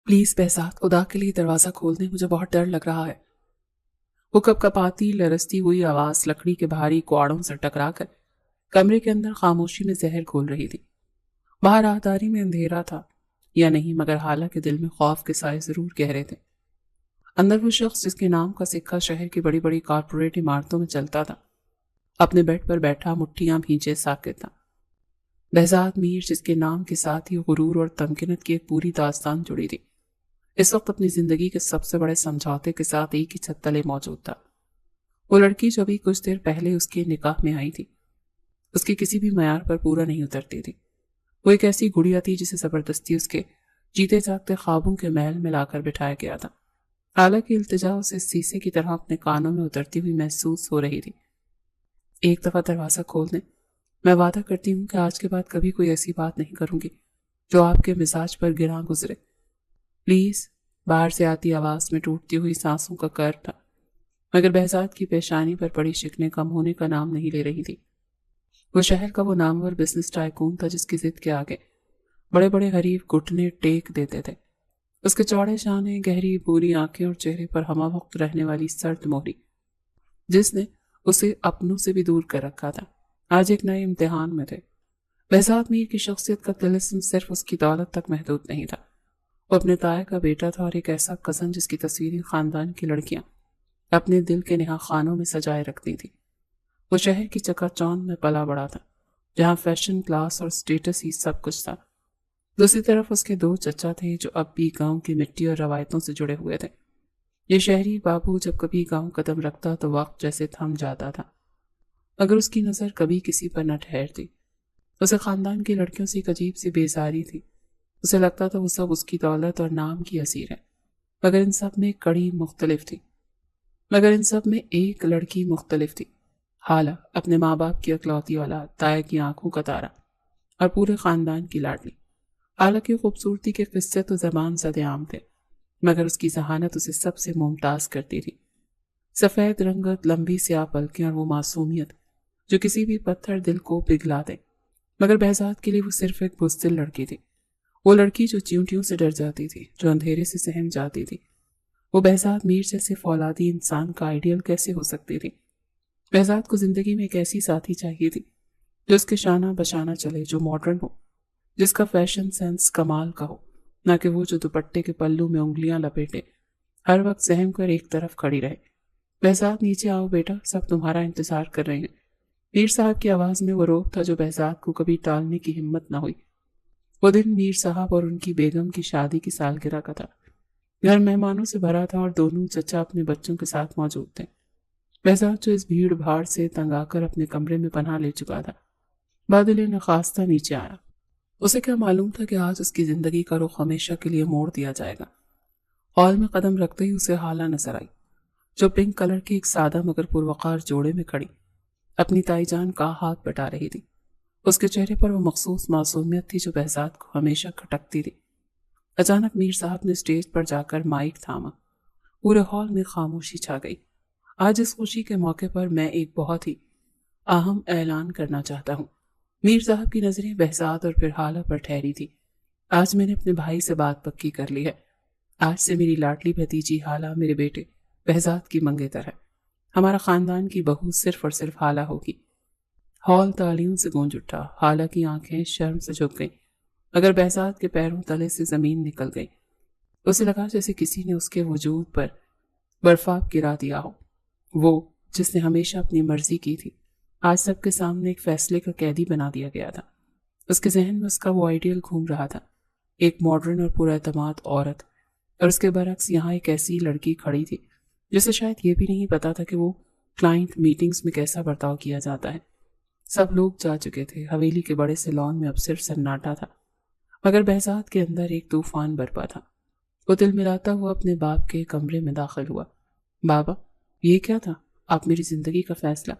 Please Behzad, خدا کے لیے دروازہ کھول دیں، مجھے بہت ڈر لگ رہا ہے۔ وہ کپ کپاتی لرزتی ہوئی آواز لکڑی کے بھاری کواڑوں سے ٹکرا کر کمرے کے اندر خاموشی میں زہر گھول رہی تھی۔ باہر راہداری میں اندھیرا تھا یا نہیں، مگر حالہ کے دل میں خوف کے سائے ضرور گہرے تھے۔ اندر وہ شخص جس کے نام کا سکہ شہر کی بڑی بڑی کارپوریٹ عمارتوں میں چلتا تھا، اپنے بیڈ پر بیٹھا مٹھیاں بھینچے ساکت تھا۔ بہزاد میر، جس کے نام کے ساتھ ہی غرور اور تمکنت کی ایک پوری داستان جڑی تھی، اس وقت اپنی زندگی کے سب سے بڑے سمجھوتے کے ساتھ ایک ہی چھت تلے موجود تھا۔ وہ لڑکی جو ابھی کچھ دیر پہلے اس کے نکاح میں آئی تھی، اس کے کسی بھی معیار پر پورا نہیں اترتی تھی۔ وہ ایک ایسی گڑیا تھی جسے زبردستی اس کے جیتے جاگتے خوابوں کے محل میں لا کر بٹھایا گیا تھا۔ حالانکہ التجا اسے سیسے کی طرح اپنے کانوں میں اترتی ہوئی محسوس ہو رہی تھی۔ ایک دفعہ دروازہ کھول دیں، میں وعدہ کرتی ہوں کہ آج کے بعد کبھی کوئی ایسی بات نہیں کروں گی جو آپ کے مزاج پر گراں گزرے، پلیز۔ باہر سے آتی آواز میں ٹوٹتی ہوئی سانسوں کا کر تھا، مگر بہزاد کی پیشانی پر پڑی شکنیں کم ہونے کا نام نہیں لے رہی تھی۔ وہ شہر کا وہ نامور بزنس ٹائکون تھا جس کی ضد کے آگے بڑے بڑے حریف گھٹنے ٹیک دیتے تھے۔ اس کے چوڑے شانے، گہری بوری آنکھیں اور چہرے پر ہمہ وقت رہنے والی سرد مہری، جس نے اسے اپنوں سے بھی دور کر رکھا تھا، آج ایک نئے امتحان میں تھے۔ بہزاد میر کی شخصیت کا طلسم صرف اس کی دولت تک محدود نہیں تھا۔ وہ اپنے تائے کا بیٹا تھا اور ایک ایسا کزن جس کی تصویریں خاندان کی لڑکیاں اپنے دل کے نہا خانوں میں سجائے رکھتی تھی۔ وہ شہر کی چکا چوند میں پلا بڑا تھا، جہاں فیشن، کلاس اور سٹیٹس ہی سب کچھ تھا۔ دوسری طرف اس کے دو چچا تھے جو اب بھی گاؤں کی مٹی اور روایتوں سے جڑے ہوئے تھے۔ یہ شہری بابو جب کبھی گاؤں قدم رکھتا تو وقت جیسے تھم جاتا تھا، مگر اس کی نظر کبھی کسی پر نہ ٹھہرتی۔ اسے خاندان کی لڑکیوں سے ایک عجیب سی بیزاری تھی۔ اسے لگتا تھا وہ سب اس کی دولت اور نام کی اسیر ہے، مگر ان سب میں ایک لڑکی مختلف تھی، حالہ، اپنے ماں باپ کی اکلوتی اولاد، تائے کی آنکھوں کا تارا اور پورے خاندان کی لاڈلی۔ حالہ کی خوبصورتی کے قصے تو زبان زد عام تھے، مگر اس کی ذہانت اسے سب سے ممتاز کرتی تھی۔ سفید رنگت، لمبی سیاہ پلکیں اور وہ معصومیت جو کسی بھی پتھر دل کو پگھلا دے، مگر بہزاد کے لیے وہ صرف ایک بزدل لڑکی تھی۔ وہ لڑکی جو چیونٹیوں سے ڈر جاتی تھی، جو اندھیرے سے سہم جاتی تھی۔ وہ بہزاد میر جیسے فولادی انسان کا آئیڈیل کیسے ہو سکتی تھی؟ بہزاد کو زندگی میں ایک ایسی ساتھی چاہیے تھی جو اس کے شانہ بشانہ چلے، جو ماڈرن ہو، جس کا فیشن سینس کمال کا ہو، نہ کہ وہ جو دوپٹے کے پلو میں انگلیاں لپیٹے ہر وقت سہم کر ایک طرف کھڑی رہے۔ بہزاد، نیچے آؤ بیٹا، سب تمہارا انتظار کر رہے ہیں۔ میر صاحب کی آواز میں وہ روب تھا جو بہزاد کو کبھی ٹالنے کی ہمت نہ ہوئی۔ وہ دن میر صاحب اور ان کی بیگم کی شادی کی سالگرہ کا تھا۔ گھر مہمانوں سے بھرا تھا اور دونوں چچا اپنے بچوں کے ساتھ موجود تھے۔ بہزاد جو اس بھیڑ بھاڑ سے تنگ آ کر اپنے کمرے میں پناہ لے چکا تھا، بادل نخواستہ نیچے آیا۔ اسے کیا معلوم تھا کہ آج اس کی زندگی کا رخ ہمیشہ کے لیے موڑ دیا جائے گا۔ ہال میں قدم رکھتے ہی اسے حالہ نظر آئی، جو پنک کلر کے ایک سادہ مگر پروقار جوڑے میں کھڑی اپنی تائی جان کا ہاتھ بٹا رہی تھی۔ اس کے چہرے پر وہ مخصوص معصومیت تھی جو بہزاد کو ہمیشہ کھٹکتی تھی۔ اچانک میر صاحب نے اسٹیج پر جا کر مائک تھاما۔ پورے ہال میں خاموشی چھا گئی۔ آج اس خوشی کے موقع پر میں ایک بہت ہی اہم اعلان کرنا چاہتا ہوں۔ میر صاحب کی نظریں بہزاد اور پھر حالہ پر ٹھہری تھی۔ آج میں نے اپنے بھائی سے بات پکی کر لی ہے۔ آج سے میری لاڈلی بھتیجی حالہ میرے بیٹے بہزاد کی منگیتر ہے۔ ہمارا خاندان کی بہو صرف اور صرف حالہ ہوگی۔ ہال تالیوں سے گونج اٹھا۔ حالہ کی آنکھیں شرم سے جھک گئیں، مگر بہزاد کے پیروں تلے سے زمین نکل گئی۔ اسے لگا جیسے کسی نے اس کے وجود پر برفاب گرا دیا ہو۔ وہ جس نے ہمیشہ اپنی مرضی کی تھی، آج سب کے سامنے ایک فیصلے کا قیدی بنا دیا گیا تھا۔ اس کے ذہن میں اس کا وہ آئیڈیل گھوم رہا تھا، ایک ماڈرن اور پر اعتماد عورت، اور اس کے برعکس یہاں ایک ایسی لڑکی کھڑی تھی جسے شاید یہ بھی نہیں پتا تھا کہ وہ کلائنٹ میٹنگز میں کیسا برتاؤ کیا جاتا ہے۔ سب لوگ جا چکے تھے۔ حویلی کے بڑے سے لان میں اب صرف سناٹا تھا، مگر بہزاد کے اندر ایک طوفان برپا تھا۔ وہ دل ملاتا ہوا اپنے باپ کے کمرے میں داخل ہوا۔ بابا، یہ کیا تھا؟ آپ میری زندگی کا فیصلہ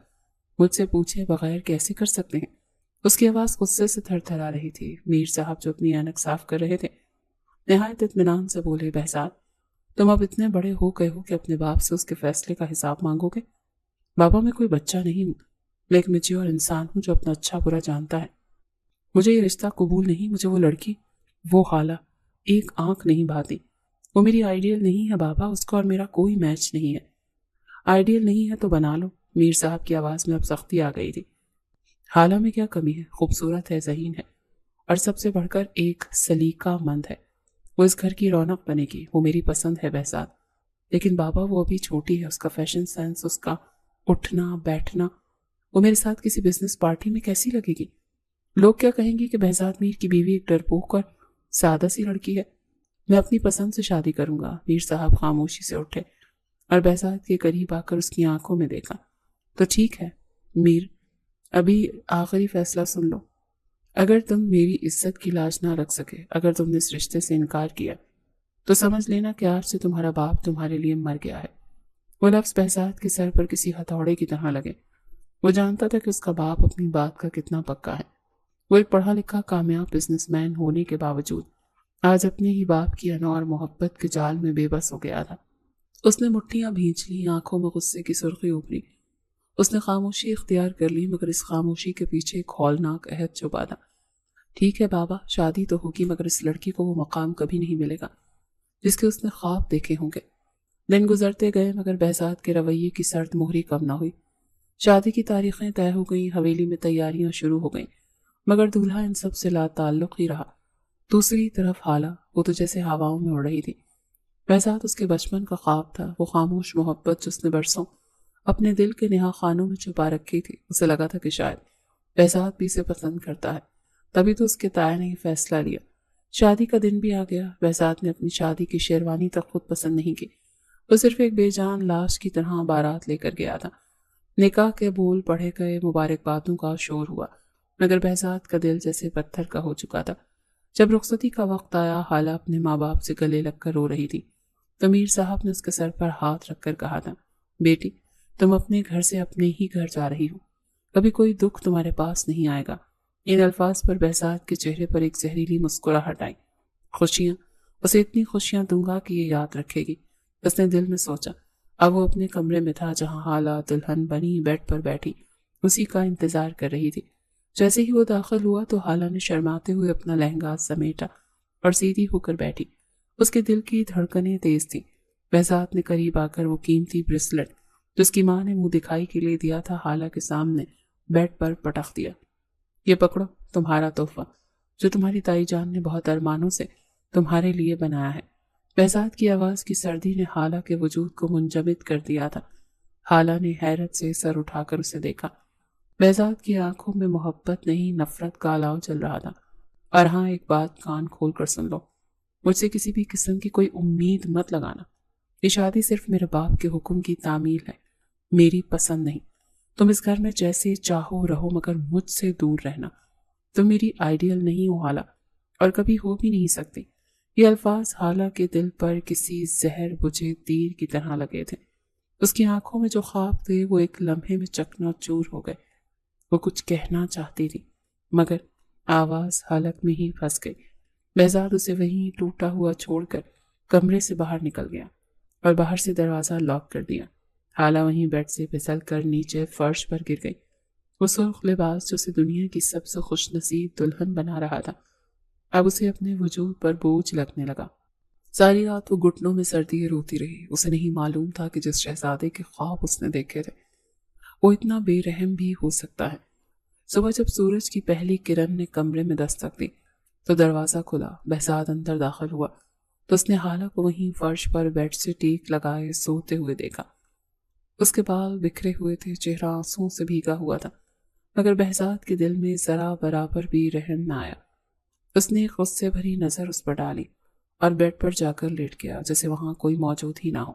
مجھ سے پوچھے بغیر کیسے کر سکتے ہیں؟ اس کی آواز غصے سے تھر تھرا رہی تھی۔ میر صاحب جو اپنی اینک صاف کر رہے تھے نہایت اطمینان سے بولے، بہزاد، تم اب اتنے بڑے ہو گئے ہو کہ اپنے باپ سے اس کے فیصلے کا حساب مانگو گے؟ بابا، میں کوئی بچہ نہیں ہوں، میں ایک میچور انسان ہوں جو اپنا اچھا برا جانتا ہے۔ مجھے یہ رشتہ قبول نہیں۔ مجھے وہ لڑکی، وہ حالہ، ایک آنکھ نہیں بھاتی۔ وہ میری آئیڈیل نہیں ہے بابا، اس کا اور میرا کوئی میچ نہیں ہے۔ آئیڈیل نہیں ہے تو بنا لو۔ میر صاحب کی آواز میں اب سختی آ گئی تھی۔ حالہ میں کیا کمی ہے؟ خوبصورت ہے، ذہین ہے، اور سب سے بڑھ کر ایک سلیقہ مند ہے۔ وہ اس گھر کی رونق بنے گی، وہ میری پسند ہے بہزاد۔ لیکن بابا وہ ابھی چھوٹی ہے، اس کا فیشن سینس، اس کا اٹھنا بیٹھنا، وہ میرے ساتھ کسی بزنس پارٹی میں کیسی لگے گی؟ لوگ کیا کہیں گے کہ بہزاد میر کی بیوی ایک ڈرپوک اور سادہ سی لڑکی ہے۔ میں اپنی پسند سے شادی کروں گا۔ میر صاحب خاموشی سے اٹھے اور بہزاد کے قریب آ کر اس کی آنکھوں میں دیکھا۔ تو ٹھیک ہے میر، ابھی آخری فیصلہ سن لو۔ اگر تم میری عزت کی لاج نہ رکھ سکے، اگر تم نے اس رشتے سے انکار کیا، تو سمجھ لینا کہ آج سے تمہارا باپ تمہارے لیے مر گیا ہے۔ وہ لفظ بہزاد کے سر پر کسی ہتھوڑے کی طرح لگے۔ وہ جانتا تھا کہ اس کا باپ اپنی بات کا کتنا پکا ہے۔ وہ ایک پڑھا لکھا کامیاب بزنس مین ہونے کے باوجود آج اپنے ہی باپ کی انا اور محبت کے جال میں بے بس ہو گیا تھا۔ اس نے مٹھیاں بھینچ لی، آنکھوں میں غصے کی سرخی ابھری۔ اس نے خاموشی اختیار کر لی، مگر اس خاموشی کے پیچھے ایک ہولناک عہد چھپا تھا۔ ٹھیک ہے بابا، شادی تو ہوگی، مگر اس لڑکی کو وہ مقام کبھی نہیں ملے گا جس کے اس نے خواب دیکھے ہوں گے۔ دن گزرتے گئے مگر بہزاد کے رویے کی سرد مہری کم نہ ہوئی۔ شادی کی تاریخیں طے ہو گئیں، حویلی میں تیاریاں شروع ہو گئیں، مگر دولہا ان سب سے لا تعلق ہی رہا۔ دوسری طرف حالہ، وہ تو جیسے ہواؤں میں اڑ رہی تھی۔ بہزاد اس کے بچپن کا خواب تھا، وہ خاموش محبت جو اس نے برسوں اپنے دل کے نہا خانوں میں چھپا رکھی تھی۔ اسے لگا تھا کہ شاید بہزاد بھی اسے پسند کرتا ہے، تبھی تو اس کے تایا نے یہ فیصلہ لیا۔ شادی کا دن بھی آ گیا۔ بہزاد نے اپنی شادی کی شیروانی تک خود پسند نہیں کی، وہ صرف ایک بے جان لاش کی طرح بارات لے کر گیا تھا۔ نکاح کے بول پڑھے گئے، مبارکبادوں کا شور ہوا، مگر بہزاد کا دل جیسے پتھر کا ہو چکا تھا۔ جب رخصتی کا وقت آیا، حالہ اپنے ماں باپ سے گلے لگ کر رو رہی تھی، تو میر صاحب نے اس کے سر پر ہاتھ رکھ کر کہا تھا، بیٹی تم اپنے گھر سے اپنے ہی گھر جا رہی ہو، کبھی کوئی دکھ تمہارے پاس نہیں آئے گا۔ ان الفاظ پر بہزاد کے چہرے پر ایک زہریلی مسکراہٹ آئی۔ خوشیاں، اسے اتنی خوشیاں دوں گا کہ یہ یاد رکھے گی، اس نے دل میں سوچا۔ اب وہ اپنے کمرے میں تھا جہاں حالہ دلہن بنی بیڈ پر بیٹھی اسی کا انتظار کر رہی تھی۔ جیسے ہی وہ داخل ہوا تو حالہ نے شرماتے ہوئے اپنا لہنگا سمیٹا اور سیدھی ہو کر بیٹھی۔ اس کے دل کی دھڑکنیں تیز تھیں۔ بہزاد نے قریب آ کر وہ قیمتی بریسلٹ جو اس کی ماں نے منہ دکھائی کے لیے دیا تھا حالہ کے سامنے بیڈ پر پٹخ دیا۔ یہ پکڑو، تمہارا تحفہ جو تمہاری تائی جان نے بہت ارمانوں سے تمہارے لیے بنایا ہے۔ بہزاد کی آواز کی سردی نے حالہ کے وجود کو منجمد کر دیا تھا۔ حالہ نے حیرت سے سر اٹھا کر اسے دیکھا۔ بہزاد کی آنکھوں میں محبت نہیں، نفرت کا الاؤ چل رہا تھا۔ اور ہاں، ایک بات کان کھول کر سن لو، مجھ سے کسی بھی قسم کی کوئی امید مت لگانا۔ یہ شادی صرف میرے باپ کے حکم کی تعمیل ہے، میری پسند نہیں۔ تم اس گھر میں جیسے چاہو رہو، مگر مجھ سے دور رہنا۔ تم میری آئیڈیل نہیں ہو حالہ، اور کبھی ہو بھی نہیں سکتی۔ یہ الفاظ حالہ کے دل پر کسی زہر بجھے تیر کی طرح لگے تھے۔ اس کی آنکھوں میں جو خواب تھے وہ ایک لمحے میں چکنا چور ہو گئے۔ وہ کچھ کہنا چاہتی تھی، مگر آواز حلق میں ہی پھنس گئی۔ بہزاد اسے وہیں ٹوٹا ہوا چھوڑ کر کمرے سے باہر نکل گیا اور باہر سے دروازہ لاک کر دیا۔ حالہ وہیں بیڈ سے پھسل کر نیچے فرش پر گر گئی۔ وہ سرخ لباس جو اسے دنیا کی سب سے خوش نصیب دلہن بنا رہا تھا، اب اسے اپنے وجود پر بوجھ لگنے لگا۔ ساری رات وہ گھٹنوں میں سردی روتی رہی۔ اسے نہیں معلوم تھا کہ جس شہزادے کے خواب اس نے دیکھے تھے وہ اتنا بے رحم بھی ہو سکتا ہے۔ صبح جب سورج کی پہلی کرن نے کمرے میں دستک دی تو دروازہ کھلا۔ بہزاد اندر داخل ہوا تو اس نے حالہ کو وہیں فرش پر بیڈ سے ٹیک لگائے سوتے ہوئے دیکھا۔ اس کے بال بکھرے ہوئے تھے، چہرہ آنسوؤں سے بھیگا ہوا تھا، مگر بہزاد کے دل میں ذرا برابر بھی رحم نہ آیا۔ اس نے ایک غصے بھری نظر اس پر ڈالی اور بیڈ پر جا کر لیٹ گیا جیسے وہاں کوئی موجود ہی نہ ہو۔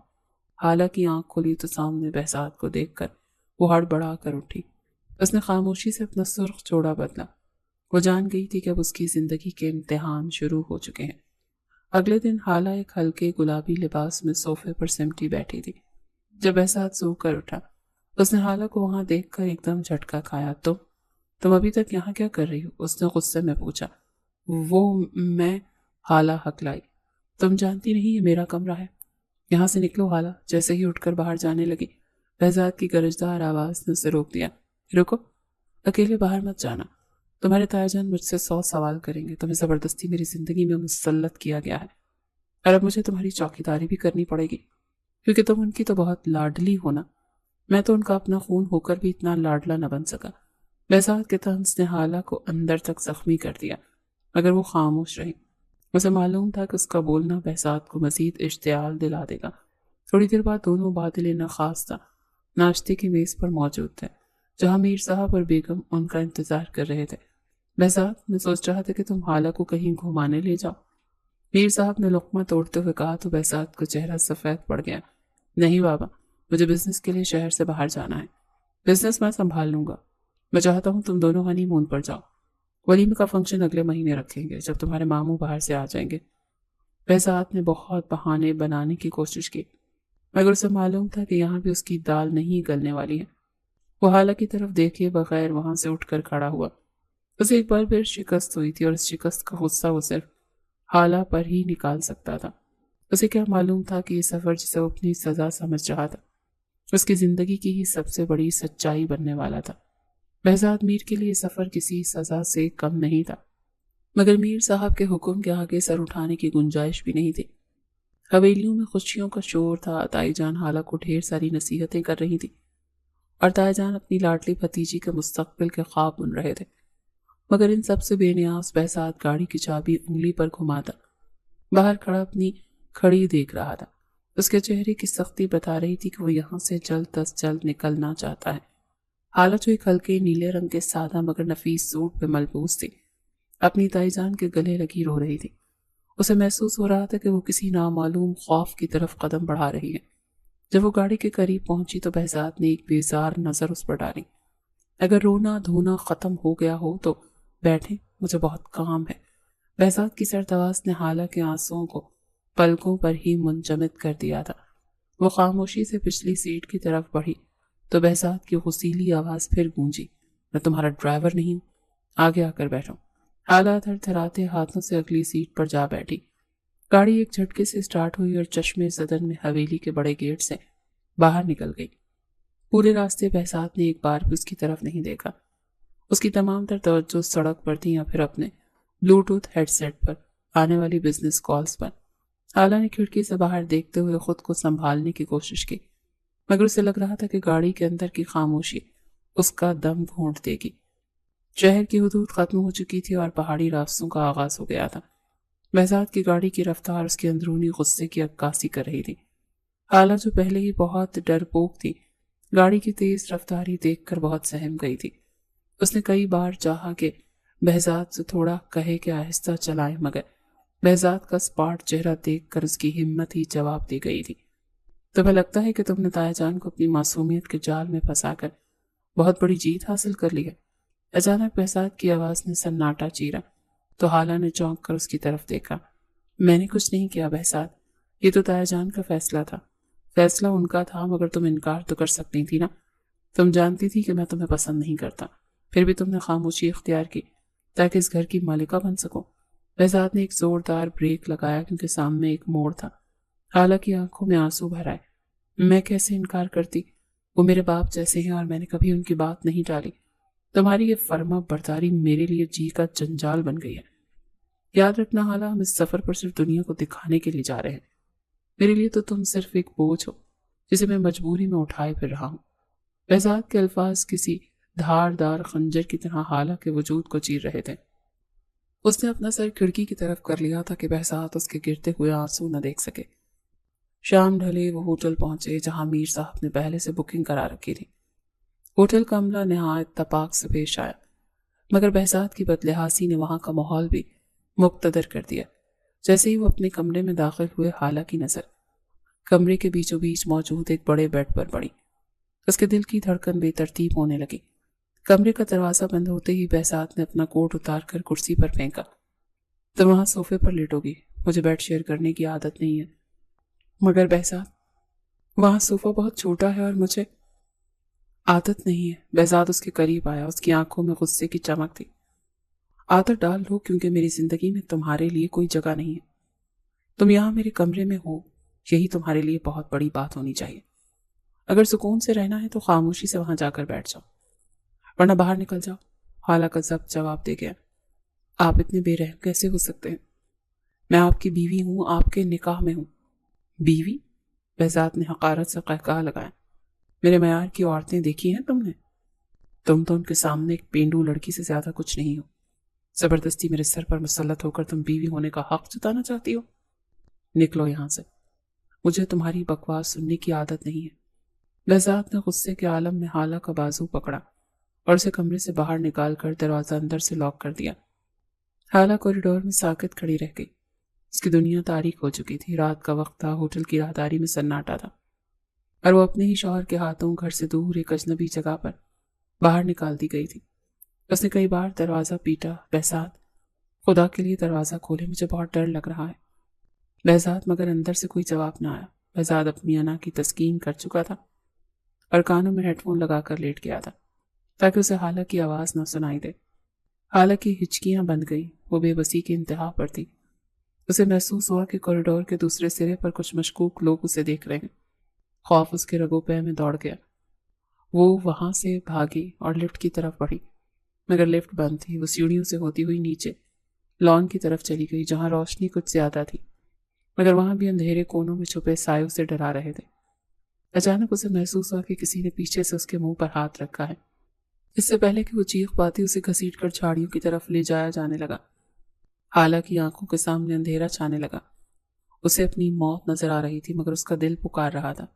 حالہ کی آنکھ کھلی تو سامنے بہزاد کو دیکھ کر وہ ہڑبڑا کر اٹھی۔ اس نے خاموشی سے اپنا سرخ جوڑا بدلا۔ وہ جان گئی تھی کہ اب اس کی زندگی کے امتحان شروع ہو چکے ہیں۔ اگلے دن حالہ ایک ہلکے گلابی لباس میں صوفے پر سمٹی بیٹھی تھی۔ جب بہزاد سو کر اٹھا اس نے حالہ کو وہاں دیکھ کر ایک دم جھٹکا کھایا۔ تم ابھی تک یہاں کیا کر رہی ہو؟ اس نے غصے میں پوچھا۔ وہ میں حالہ ہکلائی۔ تم جانتی نہیں یہ میرا کمرہ ہے، یہاں سے نکلو حالہ۔ جیسے ہی اٹھ کر باہر جانے لگی بہزاد کی گرجدار آواز نے اسے روک دیا۔ رکو، اکیلے باہر مت جانا، تمہارے تایا جان مجھ سے 100 سوال کریں گے۔ تمہیں زبردستی میری زندگی میں مسلط کیا گیا ہے۔ اور اب مجھے تمہاری چوکیداری بھی کرنی پڑے گی، کیونکہ تم ان کی تو بہت لاڈلی ہونا، میں تو ان کا اپنا خون ہو کر بھی اتنا لاڈلا نہ بن سکا۔ بہزاد کے طنز نے حالہ کو اندر تک زخمی کر دیا، مگر وہ خاموش رہی۔ اسے معلوم تھا کہ اس کا بولنا بہزاد کو مزید اشتعال دلا دے گا۔ تھوڑی دیر بعد دونوں بادل ناخواستہ ناشتے کی میز پر موجود تھے، جہاں میر صاحب اور بیگم ان کا انتظار کر رہے تھے۔ بہزاد، میں سوچ رہا تھا کہ تم حالہ کو کہیں گھمانے لے جاؤ، میر صاحب نے لقمہ توڑتے ہوئے کہا تو بہزاد کا چہرہ سفید پڑ گیا۔ نہیں بابا، مجھے بزنس کے لیے شہر سے باہر جانا ہے، بزنس میں سنبھال لوں گا۔ میں چاہتا ہوں تم دونوں ہنی مون پر جاؤ، ولیمے کا فنکشن اگلے مہینے رکھیں گے جب تمہارے ماموں باہر سے آ جائیں گے۔ بہزاد نے بہت بہانے بنانے کی کوشش کی، مگر اسے معلوم تھا کہ یہاں بھی اس کی دال نہیں گلنے والی ہے۔ وہ حالہ کی طرف دیکھے بغیر وہاں سے اٹھ کر کھڑا ہوا۔ اسے ایک بار پھر شکست ہوئی تھی اور اس شکست کا غصہ وہ صرف حالہ پر ہی نکال سکتا تھا۔ اسے کیا معلوم تھا کہ یہ سفر جسے وہ اپنی سزا سمجھ رہا تھا، اس کی زندگی کی ہی سب سے بڑی سچائی بننے والا تھا۔ بہزاد میر کے لیے سفر کسی سزا سے کم نہیں تھا، مگر میر صاحب کے حکم کے آگے سر اٹھانے کی گنجائش بھی نہیں تھی۔ حویلیوں میں خوشیوں کا شور تھا، تائی جان حالہ کو ڈھیر ساری نصیحتیں کر رہی تھی اور تائی جان اپنی لاڈلی بھتیجی کے مستقبل کے خواب بن رہے تھے، مگر ان سب سے بے نیاز بہزاد گاڑی کی چابی انگلی پر گھماتا باہر کھڑا اپنی کھڑی دیکھ رہا تھا۔ اس کے چہرے کی سختی بتا رہی تھی کہ وہ یہاں سے جلد از جلد نکلنا چاہتا ہے۔ حالت جو ایک ہلکے نیلے رنگ کے سادہ مگر نفیس سوٹ پہ ملبوس تھی، اپنی تائی جان کے گلے لگی رو رہی تھی۔ اسے محسوس ہو رہا تھا کہ وہ کسی نامعلوم خوف کی طرف قدم بڑھا رہی ہے۔ جب وہ گاڑی کے قریب پہنچی تو بہزاد نے ایک بیزار نظر اس پر ڈالی۔ اگر رونا دھونا ختم ہو گیا ہو تو بیٹھیں، مجھے بہت کام ہے۔ بہزاد کی سردواس نے حالہ کے آنسوؤں کو پلکوں پر ہی منجمد کر دیا تھا۔ وہ خاموشی سے پچھلی سیٹ کی طرف بڑھی تو بہزاد کی غصیلی آواز پھر گونجی، میں تمہارا ڈرائیور نہیں ہوں، آگے آ کر بیٹھو۔ حالہ تھر تھراتے ہاتھوں سے اگلی سیٹ پر جا بیٹھی۔ گاڑی ایک جھٹکے سے سٹارٹ ہوئی اور چشمے صدر میں حویلی کے بڑے گیٹ سے باہر نکل گئی۔ پورے راستے بہزاد نے ایک بار بھی اس کی طرف نہیں دیکھا۔ اس کی تمام تر توجہ سڑک پر تھی یا پھر اپنے بلوٹوتھ ہیڈ سیٹ پر آنے والی بزنس کالز پر۔ حالہ نے کھڑکی سے باہر دیکھتے ہوئے خود کو سنبھالنے کی کوشش کی، مگر اسے لگ رہا تھا کہ گاڑی کے اندر کی خاموشی اس کا دم گھونٹ دے گی۔ شہر کی حدود ختم ہو چکی تھی اور پہاڑی راستوں کا آغاز ہو گیا تھا۔ بہزاد کی گاڑی کی رفتار اس کے اندرونی غصے کی عکاسی کر رہی تھی۔ حالہ جو پہلے ہی بہت ڈرپوک تھی، گاڑی کی تیز رفتاری دیکھ کر بہت سہم گئی تھی۔ اس نے کئی بار چاہا کہ بہزاد سے تھوڑا کہے کہ آہستہ چلائیں، مگر بہزاد کا سپاٹ چہرہ دیکھ کر اس کی ہمت ہی جواب دی گئی تھی۔ تمہیں لگتا ہے کہ تم نے تایا جان کو اپنی معصومیت کے جال میں پھنسا کر بہت بڑی جیت حاصل کر لی ہے؟ اچانک بہزاد کی آواز نے سناٹا چیرا تو حالہ نے چونک کر اس کی طرف دیکھا۔ میں نے کچھ نہیں کیا بہزاد، یہ تو تایا جان کا فیصلہ تھا۔ فیصلہ ان کا تھا، مگر تم انکار تو کر سکتی تھی نا۔ تم جانتی تھی کہ میں تمہیں پسند نہیں کرتا، پھر بھی تم نے خاموشی اختیار کی تاکہ اس گھر کی مالکہ بن سکو۔ بہزاد نے ایک زوردار بریک لگایا کیونکہ سامنے ایک موڑ تھا۔ حالہ کی آنکھوں میں آنسو بھر آئے۔ میں کیسے انکار کرتی؟ وہ میرے باپ جیسے ہیں اور میں نے کبھی ان کی بات نہیں ٹالی۔ تمہاری یہ فرما برداری میرے لیے جی کا جنجال بن گئی ہے۔ یاد رکھنا حالہ، ہم اس سفر پر صرف دنیا کو دکھانے کے لیے جا رہے ہیں۔ میرے لیے تو تم صرف ایک بوجھ ہو جسے میں مجبوری میں اٹھائے پھر رہا ہوں۔ بہزاد کے الفاظ کسی دھاردار خنجر کی طرح حالہ کے وجود کو چیر رہے تھے۔ اس نے اپنا سر کھڑکی کی طرف کر لیا تھا کہ بہزاد اس کے گرتے ہوئے آنسو نہ دیکھ سکے۔ شام ڈھلے وہ ہوٹل پہنچے جہاں میر صاحب نے پہلے سے بکنگ کرا رکھی تھی۔ ہوٹل کا عملہ نہایت تپاک سے پیش آیا، مگر بہزاد کی بدلحاظی نے وہاں کا ماحول بھی مقتدر کر دیا۔ جیسے ہی وہ اپنے کمرے میں داخل ہوئے، حالہ کی نظر کمرے کے بیچوں بیچ موجود ایک بڑے بیڈ پر پڑی۔ اس کے دل کی دھڑکن بے ترتیب ہونے لگی۔ کمرے کا دروازہ بند ہوتے ہی بہزاد نے اپنا کوٹ اتار کر کرسی پر پھینکا۔ تم وہاں صوفے پر لیٹو گی، مجھے بیڈ شیئر کرنے کی عادت نہیں ہے۔ مگر بہزاد، وہاں صوفہ بہت چھوٹا ہے اور مجھے عادت نہیں ہے۔ بہزاد اس کے قریب آیا، اس کی آنکھوں میں غصے کی چمک تھی۔ عادت ڈال لو، کیونکہ میری زندگی میں تمہارے لیے کوئی جگہ نہیں ہے۔ تم یہاں میرے کمرے میں ہو، یہی تمہارے لیے بہت بڑی بات ہونی چاہیے۔ اگر سکون سے رہنا ہے تو خاموشی سے وہاں جا کر بیٹھ جاؤ، ورنہ باہر نکل جاؤ۔ حالہ کا ضبط جواب دے گیا۔ آپ اتنے بے رحم کیسے ہو سکتے ہیں؟ میں آپ کی بیوی ہوں، آپ کے نکاح میں ہوں۔ بیوی؟ بہزاد نے حقارت سے قہقہا لگایا۔ میرے معیار کی عورتیں دیکھی ہیں تم نے؟ تم تو ان کے سامنے ایک پینڈو لڑکی سے زیادہ کچھ نہیں ہو۔ زبردستی میرے سر پر مسلط ہو کر تم بیوی ہونے کا حق جتانا چاہتی ہو؟ نکلو یہاں سے، مجھے تمہاری بکواس سننے کی عادت نہیں ہے۔ بہزاد نے غصے کے عالم میں حالہ کا بازو پکڑا اور اسے کمرے سے باہر نکال کر دروازہ اندر سے لاک کر دیا۔ حالہ کوریڈور میں ساکت کھڑی رہ گئی۔ اس کی دنیا تاریک ہو چکی تھی، رات کا وقت تھا، ہوٹل کی راہداری میں سناٹا تھا، اور وہ اپنے ہی شوہر کے ہاتھوں گھر سے دور ایک اجنبی جگہ پر باہر نکال دی گئی تھی۔ اس نے کئی بار دروازہ پیٹا، بہزاد خدا کے لیے دروازہ کھولے، مجھے بہت ڈر لگ رہا ہے۔ بہزاد، مگر اندر سے کوئی جواب نہ آیا۔ بہزاد اپنی انا کی تسکین کر چکا تھا اور کانوں میں ہیڈ فون لگا کر لیٹ گیا تھا تاکہ اسے حالہ کی آواز نہ سنائی دے۔ حالہ کی ہچکیاں بند گئیں، وہ بے بسی کی انتہا پر تھی۔ اسے محسوس ہوا کہ کوریڈور کے دوسرے سرے پر کچھ مشکوک لوگ اسے دیکھ رہے ہیں۔ خوف اس کے رگو پے میں دوڑ گیا۔ وہ وہاں سے بھاگی اور لفٹ کی طرف بڑھی، مگر لفٹ بند تھی۔ وہ سیڑھیوں سے ہوتی ہوئی نیچے لان کی طرف چلی گئی، جہاں روشنی کچھ زیادہ تھی، مگر وہاں بھی اندھیرے کونوں میں چھپے سایوں سے ڈرا رہے تھے۔ اچانک اسے محسوس ہوا کہ کسی نے پیچھے سے اس کے منہ پر ہاتھ رکھا ہے۔ اس سے پہلے کہ وہ چیخ پاتی، اسے گھسیٹ کر جھاڑیوں کی طرف لے جایا جانے لگا۔ حالہ کی آنکھوں کے سامنے اندھیرا چھانے لگا۔ اسے اپنی موت نظر آ رہی تھی، مگر اس کا دل پکار رہا تھا۔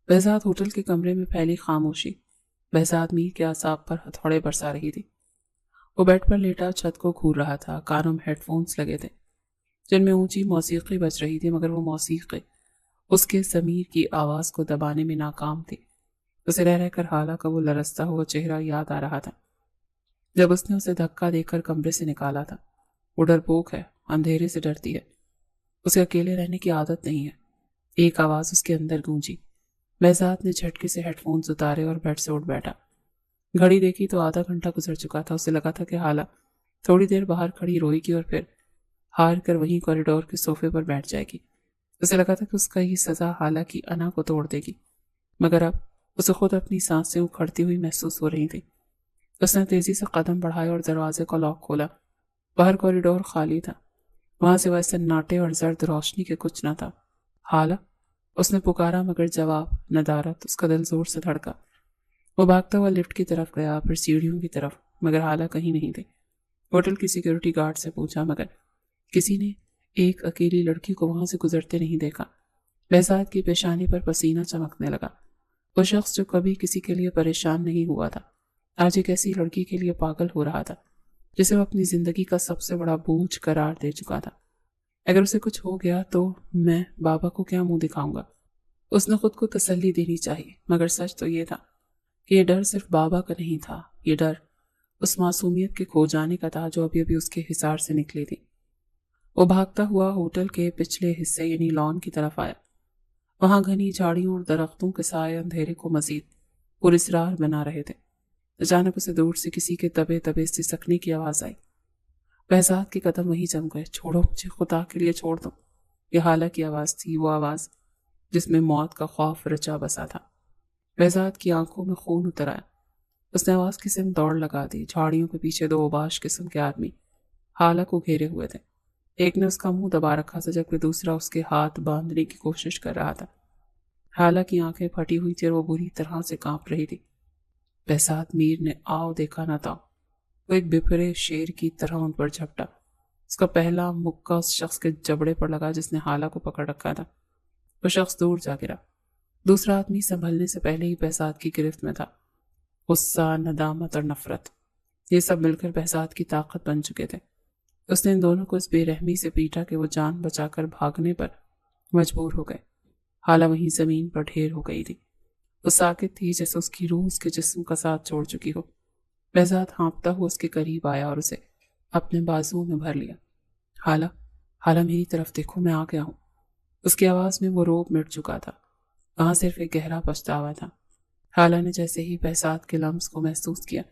بہزاد ہوٹل کے کمرے میں پھیلی خاموشی۔ بہزاد میر کے اعصاب پر ہتھوڑے برسا رہی تھی۔ وہ بیڈ پر لیٹا چھت کو گھور رہا تھا، کانوں میں ہیڈ فونز لگے تھے جن میں اونچی موسیقی بج رہی تھی، مگر وہ موسیقی اس کے ضمیر کی آواز کو دبانے میں ناکام تھی۔ اسے رہ رہ کر حالہ کا وہ لرزتا ہوا چہرہ یاد آ رہا تھا جب اس نے اسے دھکا دے کر کمرے سے نکالا تھا۔ وہ ڈرپوک ہے، اندھیرے سے ڈرتی ہے، اسے اکیلے رہنے کی عادت نہیں ہے۔ ایک آواز اس کے اندر گونجی۔ بہزاد نے جھٹکے سے ہیڈ فونز اتارے اور بیڈ سے اٹھ بیٹھا۔ گھڑی دیکھی تو آدھا گھنٹہ گزر چکا تھا۔ اسے لگا تھا کہ حالہ تھوڑی دیر باہر کھڑی روئے گی اور پھر ہار کر وہیں کوریڈور کے صوفے پر بیٹھ جائے گی۔ اسے لگا تھا کہ اس کا یہ سزا حالہ کی انا کو توڑ دے گی، مگر اب اسے خود اپنی سانسیں اکھڑتی ہوئی محسوس ہو رہی تھیں۔ اس نے تیزی سے قدم بڑھائے اور دروازے کا لاک کھولا۔ باہر کوریڈور خالی تھا، وہاں سوائے سناٹے اور زرد روشنی کے کچھ نہ تھا۔ حالہ، اس نے پکارا، مگر جواب ندارت۔ اس کا دل زور سے دھڑکا۔ وہ بھاگتا ہوا لفٹ کی طرف گیا، پھر سیڑھیوں کی طرف، مگر حالہ کہیں نہیں تھی۔ ہوٹل کی سیکیورٹی گارڈ سے پوچھا، مگر کسی نے ایک اکیلی لڑکی کو وہاں سے گزرتے نہیں دیکھا۔ بہزاد کی پیشانی پر پسینہ چمکنے لگا۔ وہ شخص جو کبھی کسی کے لیے پریشان نہیں ہوا تھا، آج ایک ایسی لڑکی کے لیے پاگل ہو رہا تھا جسے وہ اپنی زندگی کا سب سے بڑا بوجھ قرار دے چکا تھا۔ اگر اسے کچھ ہو گیا تو میں بابا کو کیا منہ دکھاؤں گا؟ اس نے خود کو تسلی دینی چاہیے، مگر سچ تو یہ تھا کہ یہ ڈر صرف بابا کا نہیں تھا، یہ ڈر اس معصومیت کے کھو جانے کا تھا جو ابھی ابھی اس کے حصار سے نکلی تھی۔ وہ بھاگتا ہوا ہوٹل کے پچھلے حصے یعنی لان کی طرف آیا۔ وہاں گھنی جھاڑیوں اور درختوں کے سائے اندھیرے کو مزید پراسرار بنا رہے تھے۔ اچانک اسے دور سے کسی کے دبے دبے سسکنے کی آواز آئی۔ بہزاد کے قدم وہیں جم گئے۔ چھوڑو مجھے، خدا کے لیے چھوڑ دو۔ یہ حالہ کی آواز تھی، وہ آواز جس میں موت کا خوف رچا بسا تھا۔ بہزاد کی آنکھوں میں خون اتر آیا۔ اس نے آواز کی سمت دوڑ لگا دی۔ جھاڑیوں کے پیچھے دو اوباش قسم کے آدمی حالہ کو گھیرے ہوئے تھے۔ ایک نے اس کا منہ دبا رکھا تھا جبکہ دوسرا اس کے ہاتھ باندھنے کی کوشش کر رہا تھا۔ حالہ کی آنکھیں پھٹی ہوئی تھی اور وہ بری طرح سے کانپ رہی تھی۔ بہزاد میر نے آؤ دیکھا نہ تھا۔ وہ ایک بپھرے شیر کی طرح ان پر جھپٹا۔ اس کا پہلا مکہ اس شخص کے جبڑے پر لگا جس نے حالہ کو پکڑ رکھا تھا۔ وہ شخص دور جا گرا۔ دوسرا آدمی سنبھلنے سے پہلے ہی بہزاد کی گرفت میں تھا۔ غصہ، ندامت اور نفرت، یہ سب مل کر بہزاد کی طاقت بن چکے تھے۔ اس نے ان دونوں کو اس بے رحمی سے پیٹا کہ وہ جان بچا کر بھاگنے پر مجبور ہو گئے۔ حالہ وہیں زمین پر ڈھیر ہو گئی تھی۔ وہ ساکت تھی جیسے اس کی روح اس کے جسم کا ساتھ چھوڑ چکی ہو۔ بہزاد ہانپتا ہوا اس کے قریب آیا اور اسے اپنے بازوؤں میں بھر لیا۔ حالہ میری طرف دیکھو، میں آ گیا ہوں۔ اس کی آواز میں وہ روب مٹ چکا تھا، وہاں صرف ایک گہرا پچھتاوا تھا۔ حالہ نے جیسے ہی بہزاد کے لمس کو محسوس کیا،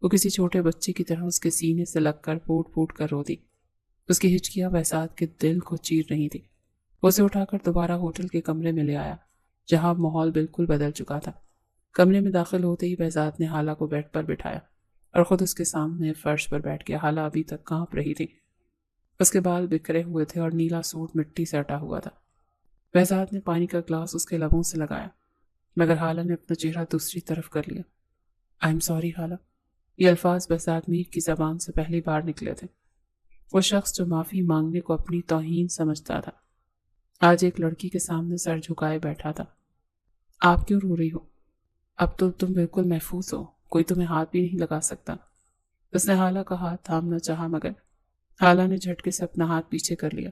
وہ کسی چھوٹے بچے کی طرح اس کے سینے سے لگ کر پھوٹ پھوٹ کر رو دی۔ اس کی ہچکیاں بہزاد کے دل کو چیر رہی تھی۔ وہ اسے اٹھا کر دوبارہ ہوٹل کے کمرے میں لے آیا، جہاں ماحول بالکل بدل چکا تھا۔ کمرے میں داخل ہوتے ہی بہزاد نے حالہ کو بیڈ پر بٹھایا اور خود اس کے سامنے فرش پر بیٹھ گیا۔ حالہ ابھی تک کانپ رہی تھی۔ اس کے بال بکھرے ہوئے تھے اور نیلا سوٹ مٹی سے اٹا ہوا تھا۔ بہزاد نے پانی کا گلاس اس کے لبوں سے لگایا، مگر حالہ نے اپنا چہرہ دوسری طرف کر لیا۔ آئی ایم سوری حالہ، یہ الفاظ بہزاد میر کی زبان سے پہلی بار نکلے تھے۔ وہ شخص جو معافی مانگنے کو اپنی توہین سمجھتا تھا، آج ایک لڑکی کے سامنے سر جھکائے بیٹھا تھا۔ آپ کیوں رو رہی ہو؟ اب تو تم بالکل محفوظ ہو، کوئی تمہیں ہاتھ بھی نہیں لگا سکتا۔ اس نے حالہ کا ہاتھ تھامنا چاہا، مگر حالہ نے جھٹکے سے اپنا ہاتھ پیچھے کر لیا۔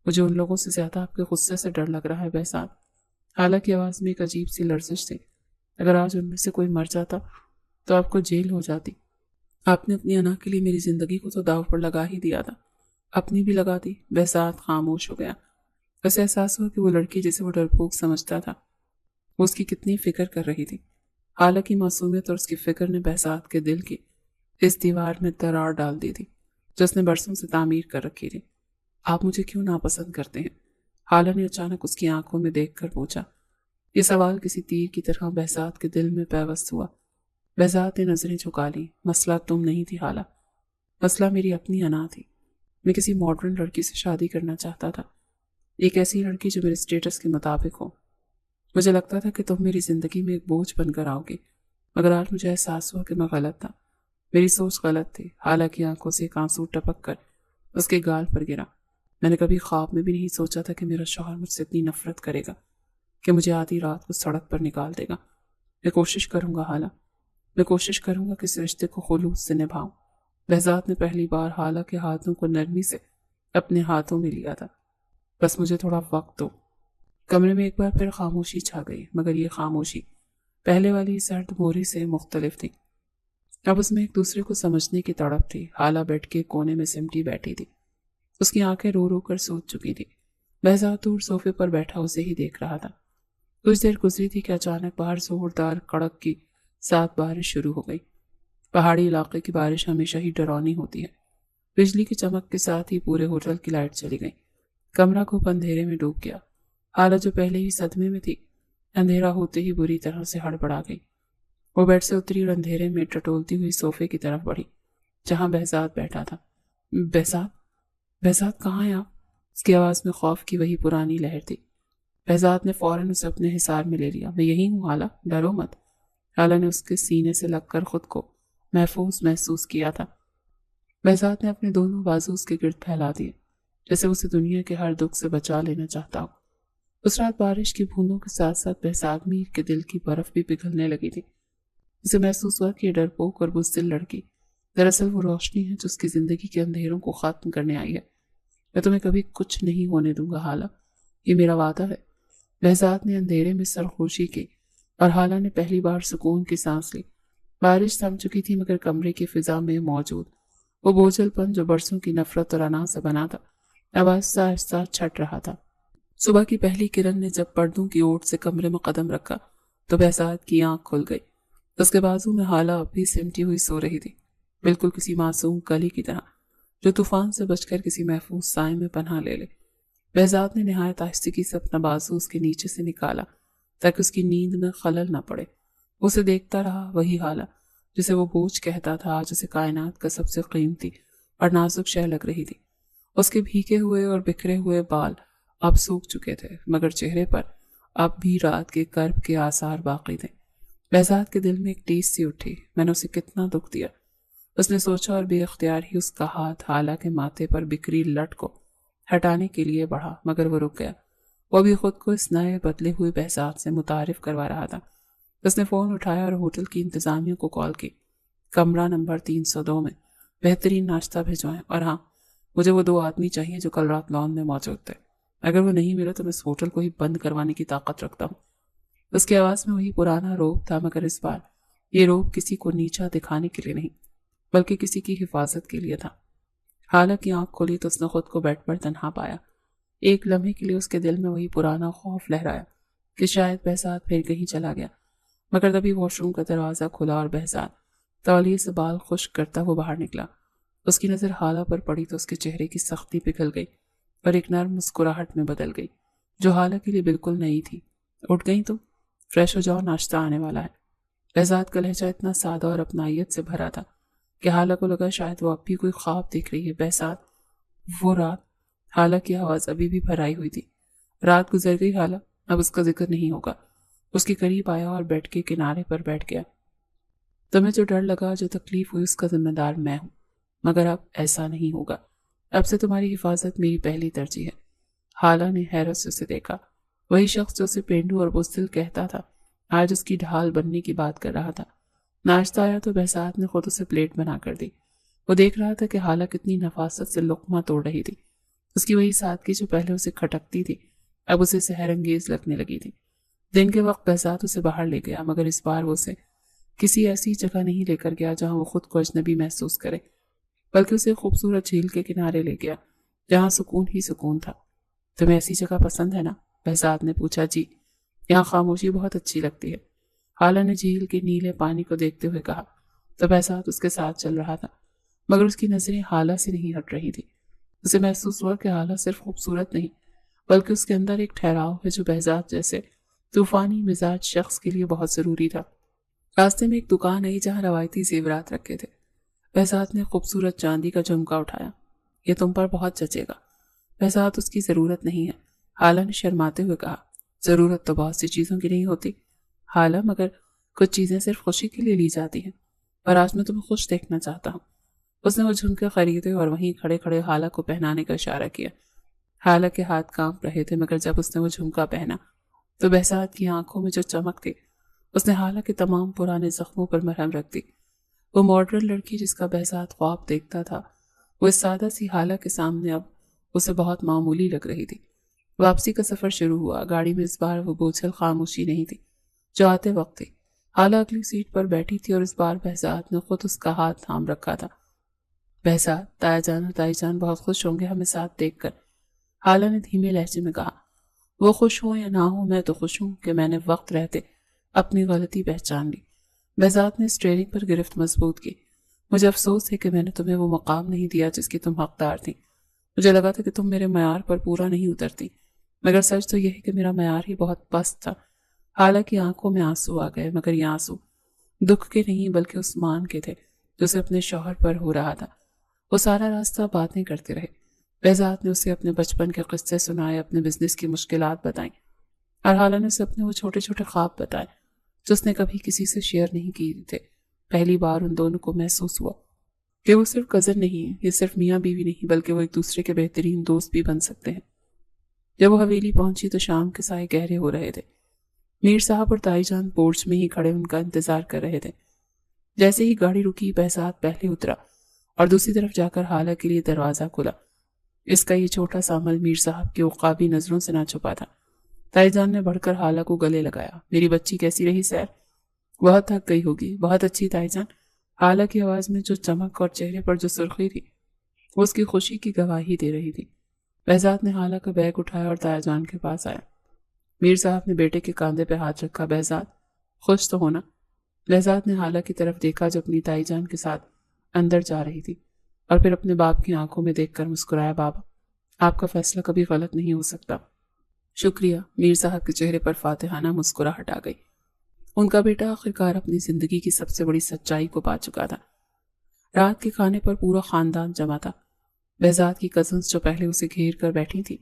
مجھے ان لوگوں سے زیادہ آپ کے غصے سے ڈر لگ رہا ہے بہزاد۔ حالہ کی آواز میں ایک عجیب سی لرزش تھی۔ اگر آج ان میں سے کوئی مر جاتا تو آپ کو جیل ہو جاتی۔ آپ نے اپنی انا کے لیے میری زندگی کو تو داؤ پر لگا ہی دیا تھا، اپنی بھی لگا دی۔ بہزاد خاموش ہو گیا۔ اسے احساس ہوا کہ وہ لڑکی جسے وہ ڈرپوک سمجھتا تھا، وہ اس کی کتنی فکر کر رہی تھی۔ حالہ کی معصومیت اور اس کی فکر نے بہزاد کے دل کی اس دیوار میں دراڑ ڈال دی تھی جو اس نے برسوں سے تعمیر کر رکھی تھی۔ آپ مجھے کیوں ناپسند کرتے ہیں؟ حالہ نے اچانک اس کی آنکھوں میں دیکھ کر پوچھا۔ یہ سوال کسی تیر کی طرح بہزاد کے دل میں پیوست ہوا۔ بہزاد نے نظریں جھکا لی۔ مسئلہ تم نہیں تھی حالہ، مسئلہ میری اپنی انا تھی۔ میں کسی ماڈرن لڑکی سے شادی کرنا چاہتا تھا، ایک ایسی لڑکی جو میرے اسٹیٹس کے مطابق ہو۔ مجھے لگتا تھا کہ تم میری زندگی میں ایک بوجھ بن کر آؤ گے، مگر آج مجھے احساس ہوا کہ میں غلط تھا، میری سوچ غلط تھی۔ حالہ کی آنکھوں سے ایک آنسو ٹپک کر اس کے گال پر گرا۔ میں نے کبھی خواب میں بھی نہیں سوچا تھا کہ میرا شوہر مجھ سے اتنی نفرت کرے گا کہ مجھے آدھی رات کو سڑک پر نکال دے گا۔ میں کوشش کروں گا حالہ، میں کوشش کروں گا کہ اس رشتے کو خلوص سے نبھاؤں۔ بہزاد نے پہلی بار حالہ کے ہاتھوں کو نرمی سے اپنے ہاتھوں میں لیا تھا۔ بس مجھے تھوڑا وقت دو۔ کمرے میں ایک بار پھر خاموشی چھا گئی، مگر یہ خاموشی پہلے والی سرد مورے سے مختلف تھی۔ اب اس میں ایک دوسرے کو سمجھنے کی تڑپ تھی۔ حالہ بیٹھ کے کونے میں سمٹی بیٹھی تھی، اس کی آنکھیں رو رو کر سوچ چکی تھی۔ بہزاد دور صوفے پر بیٹھا اسے ہی دیکھ رہا تھا۔ کچھ دیر گزری تھی کہ اچانک باہر زوردار کڑک کی ساتھ بارش شروع ہو گئی۔ پہاڑی علاقے کی بارش ہمیشہ ہی ڈرونی ہوتی ہے۔ بجلی کی چمک کے ساتھ ہی پورے ہوٹل کی لائٹ چلی گئی۔ کمرہ کو اندھیرے میں ڈوب گیا۔ حالہ جو پہلے ہی صدمے میں تھی، اندھیرا ہوتے ہی بری طرح سے ہڑبڑا گئی۔ وہ بیڈ سے اتری اور اندھیرے میں ٹٹولتی ہوئی صوفے کی طرف بڑھی جہاں بہزاد بیٹھا تھا۔ بہزاد، بہزاد کہاں ہے آپ؟ اس کی آواز میں خوف کی وہی پرانی لہر تھی۔ بہزاد نے فوراً اسے اپنے حصار میں لے لیا۔ میں یہی ہوں حالہ، ڈرو مت۔ حالہ نے اس کے سینے سے لگ کر خود کو محفوظ محسوس کیا تھا۔ بہزاد نے اپنے دونوں بازو اس کے گرد پھیلا دیے، جیسے اسے دنیا کے ہر دکھ سے بچا لینا چاہتا ہو۔ اس رات بارش کی بوندوں کے ساتھ ساتھ بہزاد میر کے دل کی برف بھی پگھلنے لگی تھی۔ اسے محسوس ہوا کہ یہ ڈرپوک اور بزدل لڑکی دراصل وہ روشنی ہے جو اس کی زندگی کے اندھیروں کو ختم کرنے آئی ہے۔ میں تمہیں کبھی کچھ نہیں ہونے دوں گا حالہ، یہ میرا وعدہ ہے۔ بہزاد نے اندھیرے میں سرخوشی کی اور حالہ نے پہلی بار سکون کی سانس لی۔ بارش تھم چکی تھی، مگر کمرے کی فضا میں موجود وہ بوجھل پن جو برسوں کی نفرت اور انا سے بنا تھا اب آہستہ آہستہ چھٹ رہا تھا۔ صبح کی پہلی کرن نے جب پردوں کی اوٹ سے کمرے میں قدم رکھا تو بہزاد کی آنکھ کھل گئی۔ اس کے بازو میں حالہ اب بھی سمٹی ہوئی سو رہی تھی، بالکل کسی معصوم کلی کی طرح جو طوفان سے بچ کر کسی محفوظ سائے میں پناہ لے لے۔ بہزاد نے نہایت آہستگی سے اپنا بازو اس کے نیچے سے نکالا تاکہ اس کی نیند میں خلل نہ پڑے۔ اسے دیکھتا رہا، وہی حالہ جسے وہ بوجھ کہتا تھا، آج اسے کائنات کا سب سے قیمتی اور نازک شے لگ رہی تھی۔ اس کے بھیگے ہوئے اور بکھرے ہوئے بال اب سوکھ چکے تھے، مگر چہرے پر اب بھی رات کے کرب کے آثار باقی تھے۔ بہزاد کے دل میں ایک ٹیس سی اٹھی، میں نے اسے کتنا دکھ دیا۔ اس نے سوچا اور بے اختیار ہی اس کا ہاتھ حالہ کے ماتھے پر بکھری لٹ کو ہٹانے کے لیے بڑھا، مگر وہ رک گیا۔ وہ بھی خود کو اس نئے بدلے ہوئے بہزاد سے متعارف کروا رہا تھا۔ اس نے فون اٹھایا اور ہوٹل کی انتظامیہ کو کال کی۔ کمرہ نمبر 302 میں بہترین ناشتہ بھیجوائیں، اور ہاں، مجھے وہ 2 آدمی چاہیے جو کل رات لان میں موجود تھے۔ اگر وہ نہیں ملے تو میں اس ہوٹل کو ہی بند کروانے کی طاقت رکھتا ہوں۔ اس کی آواز میں وہی پرانا روب تھا، مگر اس بار یہ روب کسی کو نیچا دکھانے کے لیے نہیں بلکہ کسی کی حفاظت کے لیے تھا۔ حالہ کی آنکھ کھولی تو اس نے خود کو بیڈ پر تنہا پایا۔ ایک لمحے کے لیے اس کے دل میں وہی پرانا خوف لہرایا کہ شاید بہزاد پھر کہیں چلا گیا، مگر تبھی واش روم کا دروازہ کھلا اور بہزاد تولیے سے بال خشک کرتا وہ باہر نکلا۔ اس کی نظر حالہ پر پڑی تو اس کے چہرے کی سختی پگھل گئی اور ایک نرم مسکراہٹ میں بدل گئی جو حالہ کے لیے بالکل نئی تھی۔ اٹھ گئی تو فریش ہو جاؤ، ناشتہ آنے والا ہے۔ بہزاد کا لہجہ اتنا سادہ اور اپنائیت سے بھرا تھا کہ حالہ کو لگا شاید وہ اب بھی کوئی خواب دیکھ رہی ہے۔ بہزاد، وہ رات، حالہ کی آواز ابھی بھی بھرائی ہوئی تھی۔ رات گزر گئی حالہ، اب اس کا ذکر نہیں ہوگا۔ اس کے قریب آیا اور بیڈ کے کنارے پر بیٹھ گیا۔ تمہیں جو ڈر لگا، جو تکلیف ہوئی، اس کا ذمہ دار میں ہوں، مگر اب ایسا نہیں ہوگا۔ اب سے تمہاری حفاظت میری پہلی ترجیح ہے۔ حالہ نے حیرت سے اسے دیکھا۔ وہی شخص جو اسے پینڈو اور بزدل کہتا تھا، آج اس کی ڈھال بننے کی بات کر رہا تھا۔ ناشتہ آیا تو بہزاد نے خود اسے پلیٹ بنا کر دی۔ وہ دیکھ رہا تھا کہ حالہ کتنی نفاست سے لقمہ توڑ رہی تھی۔ اس کی وہی سادگی جو پہلے اسے کھٹکتی تھی، اب اسے سحر انگیز لگنے لگی تھی۔ دن کے وقت بہزاد اسے باہر لے گیا، مگر اس بار وہ اسے کسی ایسی جگہ نہیں لے کر گیا جہاں وہ خود کو اجنبی محسوس کرے، بلکہ اسے خوبصورت جھیل کے کنارے لے گیا جہاں سکون ہی سکون تھا۔ تمہیں ایسی جگہ پسند ہے نا؟ بہزاد نے پوچھا۔ جی، یہاں خاموشی بہت اچھی لگتی ہے، حالہ نے جھیل کے نیلے پانی کو دیکھتے ہوئے کہا۔ تو بہزاد اس کے ساتھ چل رہا تھا، مگر اس کی نظریں حالہ سے نہیں ہٹ رہی تھی۔ اسے محسوس ہوا کہ حالہ صرف خوبصورت نہیں، بلکہ اس کے اندر ایک ٹھہراؤ ہے جو بہزاد جیسے طوفانی مزاج شخص کے لیے بہت ضروری تھا۔ راستے میں ایک دکان آئی جہاں روایتی زیورات رکھے تھے۔ بہزاد نے خوبصورت چاندی کا جھمکا اٹھایا۔ یہ تم پر بہت جچے گا۔ بہزاد، اس کی ضرورت نہیں ہے، حالہ نے شرماتے ہوئے کہا۔ ضرورت تو بہت سی چیزوں کی نہیں ہوتی حالہ، مگر کچھ چیزیں صرف خوشی کے لیے لی جاتی ہیں، اور آج میں تمہیں خوش دیکھنا چاہتا ہوں۔ اس نے وہ جھمکے خریدے اور وہیں کھڑے کھڑے حالہ کو پہنانے کا اشارہ کیا۔ حالہ کے ہاتھ کانپ رہے تھے، مگر جب اس نے وہ جھمکا پہنا تو بہزاد کی آنکھوں میں جو چمک تھی، اس نے حالہ کے تمام پرانے زخموں پر مرہم رکھ دی۔ وہ ماڈرن لڑکی جس کا بہزاد خواب دیکھتا تھا، وہ اس سادہ سی حالہ کے سامنے اب اسے بہت معمولی لگ رہی تھی۔ واپسی کا سفر شروع ہوا۔ گاڑی میں اس بار وہ بوجھل خاموشی نہیں تھی جو آتے وقت تھی۔ حالہ اگلی سیٹ پر بیٹھی تھی اور اس بار بہزاد نے خود اس کا ہاتھ تھام رکھا تھا۔ بہزاد، تایا جان اور تائی جان بہت خوش ہوں گے ہمیں ساتھ دیکھ کر، حالہ نے دھیمے لہجے میں کہا۔ وہ خوش ہوں یا نہ ہوں، میں تو خوش ہوں کہ میں نے وقت رہتے اپنی غلطی پہچان لی۔ بہزاد نے اسٹیئرنگ پر گرفت مضبوط کی۔ مجھے افسوس ہے کہ میں نے تمہیں وہ مقام نہیں دیا جس کی تم حقدار تھی۔ مجھے لگا تھا کہ تم میرے معیار پر پورا نہیں اترتی، مگر سچ تو یہ ہے کہ میرا معیار ہی بہت پست تھا۔ حالہ کی آنکھوں میں آنسو آ گئے، مگر یہ آنسو دکھ کے نہیں بلکہ عثمان کے تھے جو اسے اپنے شوہر پر ہو رہا تھا۔ وہ سارا راستہ باتیں کرتے رہے۔ بہزاد نے اسے اپنے بچپن کے قصے سنائے، اپنے بزنس کی مشکلات بتائیں، اور حالہ نے اسے اپنے وہ چھوٹے چھوٹے خواب بتائے جو اس نے کبھی کسی سے شیئر نہیں کیے تھے۔ پہلی بار ان دونوں کو محسوس ہوا کہ وہ صرف کزن نہیں، یہ صرف میاں بیوی نہیں، بلکہ وہ ایک دوسرے کے بہترین دوست بھی بن سکتے ہیں۔ جب وہ حویلی پہنچی تو شام کے سائے گہرے ہو رہے تھے۔ میر صاحب اور تائی جان پورچ میں ہی کھڑے ان کا انتظار کر رہے تھے۔ جیسے ہی گاڑی رکی، بہزاد پہلے اترا اور دوسری طرف جا کر حالہ کے لیے دروازہ کھلا۔ اس کا یہ چھوٹا سا عمل میر صاحب کی عقابی نظروں سے نہ چھپا تھا۔ تائی جان نے بڑھ کر حالہ کو گلے لگایا۔ میری بچی کیسی رہی سیر؟ بہت تھک گئی ہوگی۔ بہت اچھی تائی جان۔ حالہ کی آواز میں جو چمک اور چہرے پر جو سرخی تھی، وہ اس کی خوشی کی گواہی دے رہی تھی۔ بہزاد نے حالہ کا بیگ اٹھایا اور تائی جان کے پاس آیا۔ میر صاحب نے بیٹے کے کاندھے پہ ہاتھ رکھا۔ بہزاد، خوش تو ہونا؟ بہزاد نے حالہ کی طرف دیکھا جو اپنی تائی جان کے ساتھ اندر جا رہی تھی، اور پھر اپنے باپ کی آنکھوں میں دیکھ کر مسکرایا۔ بابا، آپ کا فیصلہ کبھی غلط نہیں ہو سکتا۔ شکریہ۔ میر صاحب کے چہرے پر فاتحانہ مسکراہٹ آ گئی۔ ان کا بیٹا آخرکار اپنی زندگی کی سب سے بڑی سچائی کو پا چکا تھا۔ رات کے کھانے پر پورا خاندان جمع تھا۔ بہزاد کی کزنز جو پہلے اسے گھیر کر بیٹھی تھی،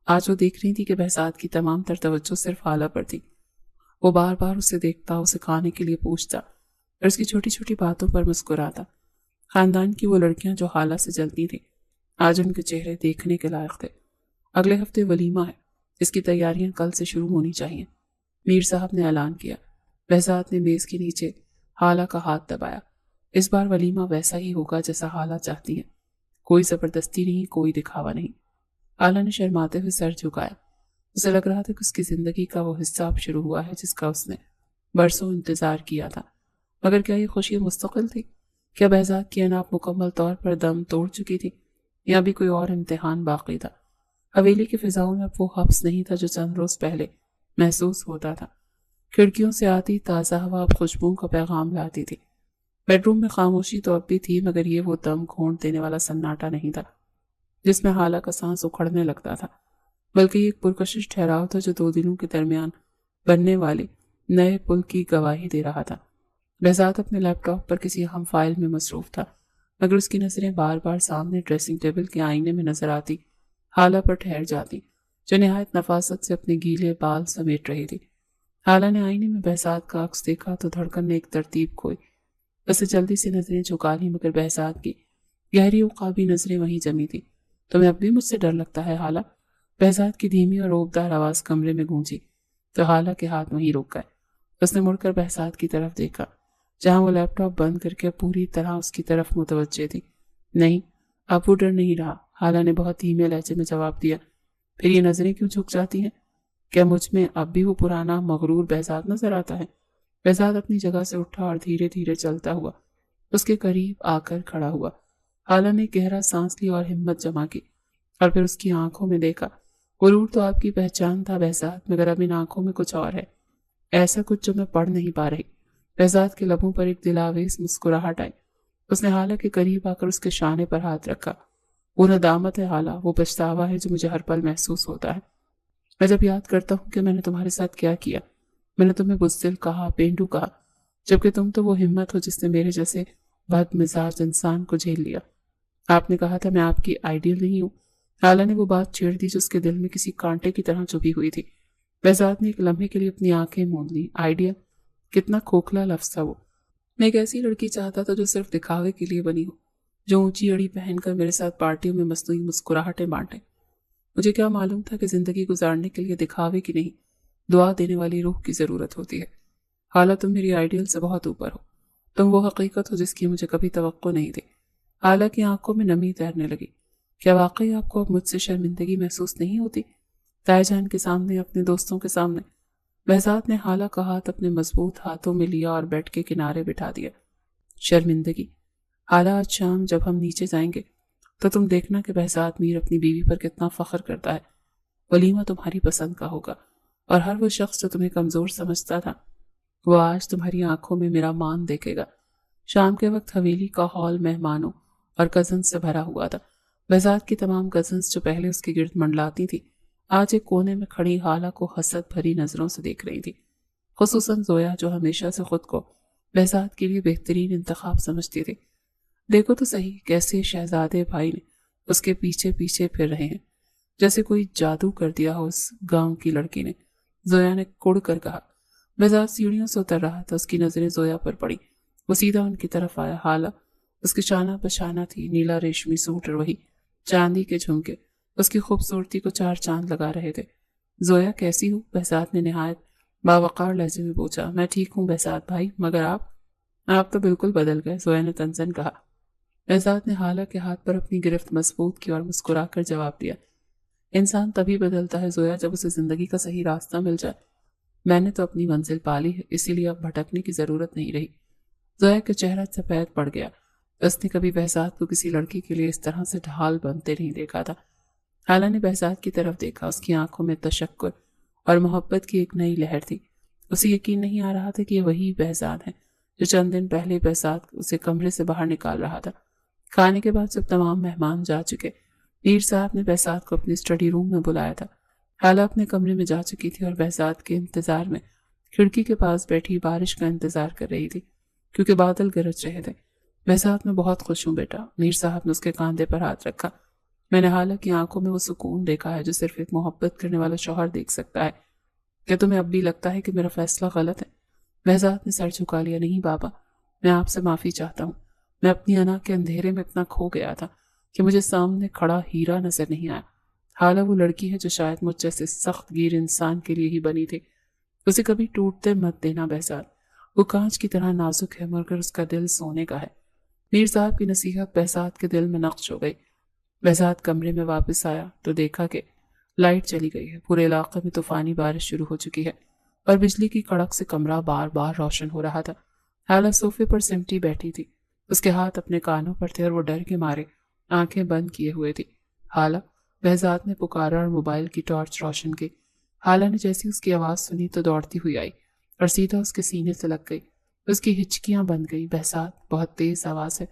آج وہ دیکھ رہی تھی کہ بہزاد کی تمام تر توجہ صرف حالہ پر تھی۔ وہ بار بار اسے دیکھتا، اسے کھانے کے لیے پوچھتا اور اس کی چھوٹی چھوٹی باتوں پر مسکراتا۔ خاندان کی وہ لڑکیاں جو حالہ سے جلتی تھیں، آج ان کے چہرے دیکھنے کے لائق تھے۔ اگلے ہفتے ولیمہ ہے، اس کی تیاریاں کل سے شروع ہونی چاہیے، میر صاحب نے اعلان کیا۔ بہزاد نے میز کے نیچے حالہ کا ہاتھ دبایا۔ اس بار ولیمہ ویسا ہی ہوگا جیسا حالہ چاہتی ہیں، کوئی زبردستی نہیں، کوئی دکھاوا نہیں۔ حالہ نے شرماتے ہوئے سر جھکایا۔ اسے لگ رہا تھا کہ اس کی زندگی کا وہ حصہ اب شروع ہوا ہے جس کا اس نے برسوں انتظار کیا تھا۔ مگر کیا یہ خوشی مستقل تھی؟ کیا بہزاد کی عناب مکمل طور پر دم توڑ چکی تھی، یا بھی کوئی اور امتحان باقی تھا؟ حویلی کی فضاؤں میں اب وہ حبس نہیں تھا جو چند روز پہلے محسوس ہوتا تھا۔ کھڑکیوں سے آتی تازہ ہوا اب خوشبو کا پیغام لاتی تھی۔ بیڈ روم میں خاموشی تو اب بھی تھی، مگر یہ وہ دم گھونٹ دینے والا سناٹا نہیں تھا جس میں حالہ کا سانس اکھڑنے لگتا تھا، بلکہ یہ ایک پرکشش ٹھہراؤ تھا جو 2 دنوں کے درمیان بننے والے نئے پل کی گواہی دے رہا تھا۔ بہزاد اپنے لیپ ٹاپ پر کسی اہم فائل میں مصروف تھا۔ مگر اس کی نظریں بار بار سامنے ڈریسنگ ٹیبل کے آئینے میں نظر آتی، حالہ پر ٹھہر جاتی، جو نہایت نفاست سے اپنے گیلے بال سمیٹ رہی تھی۔ حالہ نے آئینے میں بہزاد کا عکس دیکھا تو دھڑکن نے ایک ترتیب کھوئی۔ اسے جلدی سے نظریں جھکا لی، مگر بہزاد کی گہری عقابی نظریں وہیں جمی تھی۔ تمہیں اب بھی مجھ سے ڈر لگتا ہے حالہ؟ بہزاد کی دھیمی اور روبدار آواز کمرے میں گونجی تو حالہ کے ہاتھ وہیں رک گئے۔ اس نے مڑ کر بہزاد کی طرف دیکھا، جہاں وہ لیپ ٹاپ بند کر کے پوری طرح اس کی طرف متوجہ تھی۔ نہیں، اب وہ ڈر نہیں رہا، حالہ نے بہت دھیمے لہجے میں جواب دیا۔ پھر یہ نظریں کیوں جھک جاتی ہیں؟ کیا مجھ میں اب بھی وہ پرانا مغرور بہزاد نظر آتا ہے؟ بہزاد اپنی جگہ سے اٹھا اور دھیرے دھیرے چلتا ہوا اس کے قریب آ کر کھڑا ہوا۔ حالہ نے گہرا سانس لی اور ہمت جمع کی، اور پھر اس کی آنکھوں میں دیکھا۔ غرور تو آپ کی پہچان تھا بہزاد، مگر اب ان آنکھوں میں کچھ اور ہے، ایسا کچھ جو میں پڑھ نہیں پا رہی۔ بہزاد کے لبوں پر ایک دلاویز مسکراہٹ آئی۔ اس نے حالہ کے قریب آ کر اس کے شانے پر ہاتھ رکھا۔ وہ ندامت ہے حالہ، وہ پچھتاوا ہے جو مجھے ہر پل محسوس ہوتا ہے۔ میں جب یاد کرتا ہوں کہ میں نے تمہارے ساتھ کیا کیا، میں نے تمہیں بزدل کہا، پینڈو کہا، جبکہ تم تو وہ ہمت ہو جس نے میرے جیسے بد مزاج انسان کو جھیل لیا۔ آپ نے کہا تھا میں آپ کی آئیڈیل نہیں ہوں۔ حالہ نے وہ بات چھیڑ دی جو اس کے دل میں کسی کانٹے کی طرح چبھی ہوئی تھی۔ بہزاد نے ایک لمحے کے لیے اپنی آنکھیں موند لی۔ آئیڈیل؟ کتنا کھوکھلا لفظ تھا وہ۔ میں ایک ایسی لڑکی چاہتا تھا جو صرف دکھاوے کے لیے بنی ہو، جو اونچی اڑی پہن کر میرے ساتھ پارٹیوں میں مصنوعی مسکراہٹیں بانٹے۔ مجھے کیا معلوم تھا کہ زندگی گزارنے کے لیے دکھاوے کی نہیں، دعا دینے والی روح کی ضرورت ہوتی ہے۔ حالہ تم میری آئیڈیل سے بہت اوپر ہو، تم وہ حقیقت ہو جس کی مجھے کبھی توقع نہیں تھی۔ حالہ کی آنکھوں میں نمی تیرنے لگی۔ کیا واقعی آپ کو اب مجھ سے شرمندگی محسوس نہیں ہوتی؟ تائے جان کے سامنے، اپنے دوستوں کے سامنے؟ بہزاد نے حالہ کا ہاتھ اپنے مضبوط ہاتھوں میں لیا اور بیڈ کے کنارے بٹھا دیا۔ شرمندگی؟ حالہ آج شام جب ہم نیچے جائیں گے تو تم دیکھنا کہ بہزاد میر اپنی بیوی پر کتنا فخر کرتا ہے۔ ولیمہ تمہاری پسند کا ہوگا، اور ہر وہ شخص جو تمہیں کمزور سمجھتا تھا وہ آج تمہاری آنکھوں میں میرا مان دیکھے گا۔ شام کے وقت حویلی کا ہال مہمانوں اور کزنز سے بھرا ہوا تھا۔ بہزاد کی تمام کزنز جو پہلے اس کے گرد منڈلاتی تھی آج ایک کونے میں کھڑی حالہ کو حسد بھری نظروں سے دیکھ رہی تھی، خصوصاً زویا جو ہمیشہ سے خود کو بہزاد کے لیے بہترین انتخاب سمجھتی تھی۔ دیکھو تو صحیح کیسے شہزادے بھائی نے اس کے پیچھے پیچھے پھر رہے ہیں، جیسے کوئی جادو کر دیا ہو اس گاؤں کی لڑکی نے، زویا نے کڑ کر کہا۔ بہزاد سیڑھیوں سے اتر رہا تھا، اس کی نظریں زویا پر پڑی۔ وہ سیدھا ان کی طرف آیا۔ حالہ اس کے شانہ بشانہ تھی، نیلا ریشمی سوٹ اور وہی چاندی کے جھمکے اس کی خوبصورتی کو چار چاند لگا رہے تھے۔ زویا کیسی ہو؟ بہزاد نے نہایت باوقار لہجے میں پوچھا۔ میں ٹھیک ہوں بہزاد بھائی، مگر آپ تو بالکل بدل گئے، زویا نے تنزن کہا۔ بہزاد نے حالہ کے ہاتھ پر اپنی گرفت مضبوط کی اور مسکرا کر جواب دیا۔ انسان تبھی بدلتا ہے زویا جب اسے زندگی کا صحیح راستہ مل جائے۔ میں نے تو اپنی منزل پالی ہے، اسی لیے اب بھٹکنے کی ضرورت نہیں رہی۔ زویا کا چہرہ سفید پڑ گیا۔ اس نے کبھی بہزاد کو کسی لڑکی کے لیے اس طرح سے ڈھال بنتے نہیں دیکھا تھا۔ حالہ نے بہزاد کی طرف دیکھا، اس کی آنکھوں میں تشکر اور محبت کی ایک نئی لہر تھی۔ اسے یقین نہیں آ رہا تھا کہ یہ وہی بہزاد ہے جو چند دن پہلے بہزاد اسے کمرے سے باہر نکال رہا تھا۔ کھانے کے بعد جب تمام مہمان جا چکے، میر صاحب نے بہزاد کو اپنے اسٹڈی روم میں بلایا تھا۔ حالہ اپنے کمرے میں جا چکی تھی اور بہزاد کے انتظار میں کھڑکی کے پاس بیٹھی بارش کا انتظار کر رہی تھی، کیونکہ بادل گرج رہے تھے۔ بہزاد میں بہت خوش ہوں بیٹا، میر صاحب نے اس کے کاندھے پر ہاتھ رکھا۔ میں نے حالہ کی آنکھوں میں وہ سکون دیکھا ہے جو صرف ایک محبت کرنے والا شوہر دیکھ سکتا ہے۔ کیا تمہیں اب بھی لگتا ہے کہ میرا فیصلہ غلط ہے؟ بہزاد نے سر جھکا لیا۔ نہیں بابا، میں آپ سے معافی چاہتا ہوں۔ میں اپنی انا کے اندھیرے میں اتنا کھو گیا تھا کہ مجھے سامنے کھڑا ہیرا نظر نہیں آیا۔ حالہ وہ لڑکی ہے جو شاید مجھ جیسے سخت گیر انسان کے لیے ہی بنی تھی۔ اسے کبھی ٹوٹتے مت دینا بہزاد، وہ کانچ کی طرح نازک ہے مگر اس کا دل سونے کا ہے۔ میر صاحب کی نصیحت بہزاد کے دل میں نقش ہو گئی۔ بہزاد کمرے میں واپس آیا تو دیکھا کہ لائٹ چلی گئی ہے، پورے علاقے میں طوفانی بارش شروع ہو چکی ہے اور بجلی کی کڑک سے کمرہ بار بار روشن ہو رہا تھا۔ حالہ صوفے پر سمٹی بیٹھی تھی، اس کے ہاتھ اپنے کانوں پر تھے اور وہ ڈر کے مارے آنکھیں بند کیے ہوئے تھی۔ حالہ، بہزاد نے پکارا اور موبائل کی ٹارچ روشن کی۔ حالہ نے جیسی اس کی آواز سنی تو دوڑتی ہوئی آئی اور سیدھا اس کے سینے سے لگ گئی۔ اس کی ہچکیاں بند گئی۔ بہزاد، بہت تیز آواز ہے،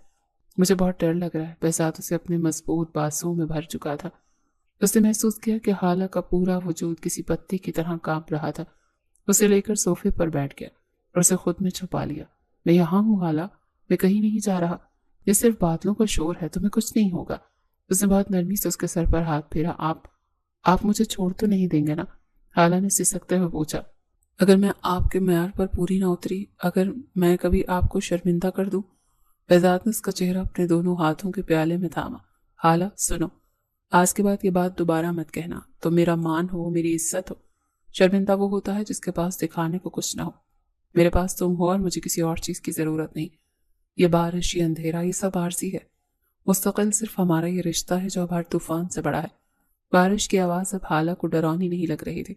مجھے بہت ڈر لگ رہا ہے۔ بہزاد اسے اپنے مضبوط بازوؤں میں بھر چکا تھا۔ اس نے محسوس کیا کہ حالہ کا پورا وجود کسی پتے کی طرح کانپ رہا تھا۔ اسے لے کر صوفے پر بیٹھ گیا اور اسے خود میں چھپا لیا۔ میں یہاں ہوں حالہ، میں کہیں نہیں جا رہا۔ یہ صرف بادلوں کا شور ہے، تمہیں کچھ نہیں ہوگا۔ اس نے بہت نرمی سے اس کے سر پر ہاتھ پھیرا۔ آپ مجھے چھوڑ تو نہیں دیں گے نا؟ خالہ نے سسکتے ہوئے پوچھا۔ اگر میں آپ کے معیار پر پوری نہ اتری، اگر میں کبھی آپ کو شرمندہ کر دوں؟ بہزاد نے اس کا چہرہ اپنے دونوں ہاتھوں کے پیالے میں تھاما۔ خالہ سنو، آج کے بعد یہ بات دوبارہ مت کہنا۔ تم میرا مان ہو، میری عزت ہو۔ شرمندہ وہ ہوتا ہے جس کے پاس دکھانے کو کچھ نہ ہو۔ میرے پاس تم ہو اور مجھے کسی اور چیز کی ضرورت نہیں۔ یہ بارش، یہ اندھیرا، یہ سب عارضی ہے۔ مستقل صرف ہمارا یہ رشتہ ہے جو اب ہر طوفان سے بڑا ہے۔ بارش کی آواز اب حالہ کو ڈرانی نہیں لگ رہی تھی۔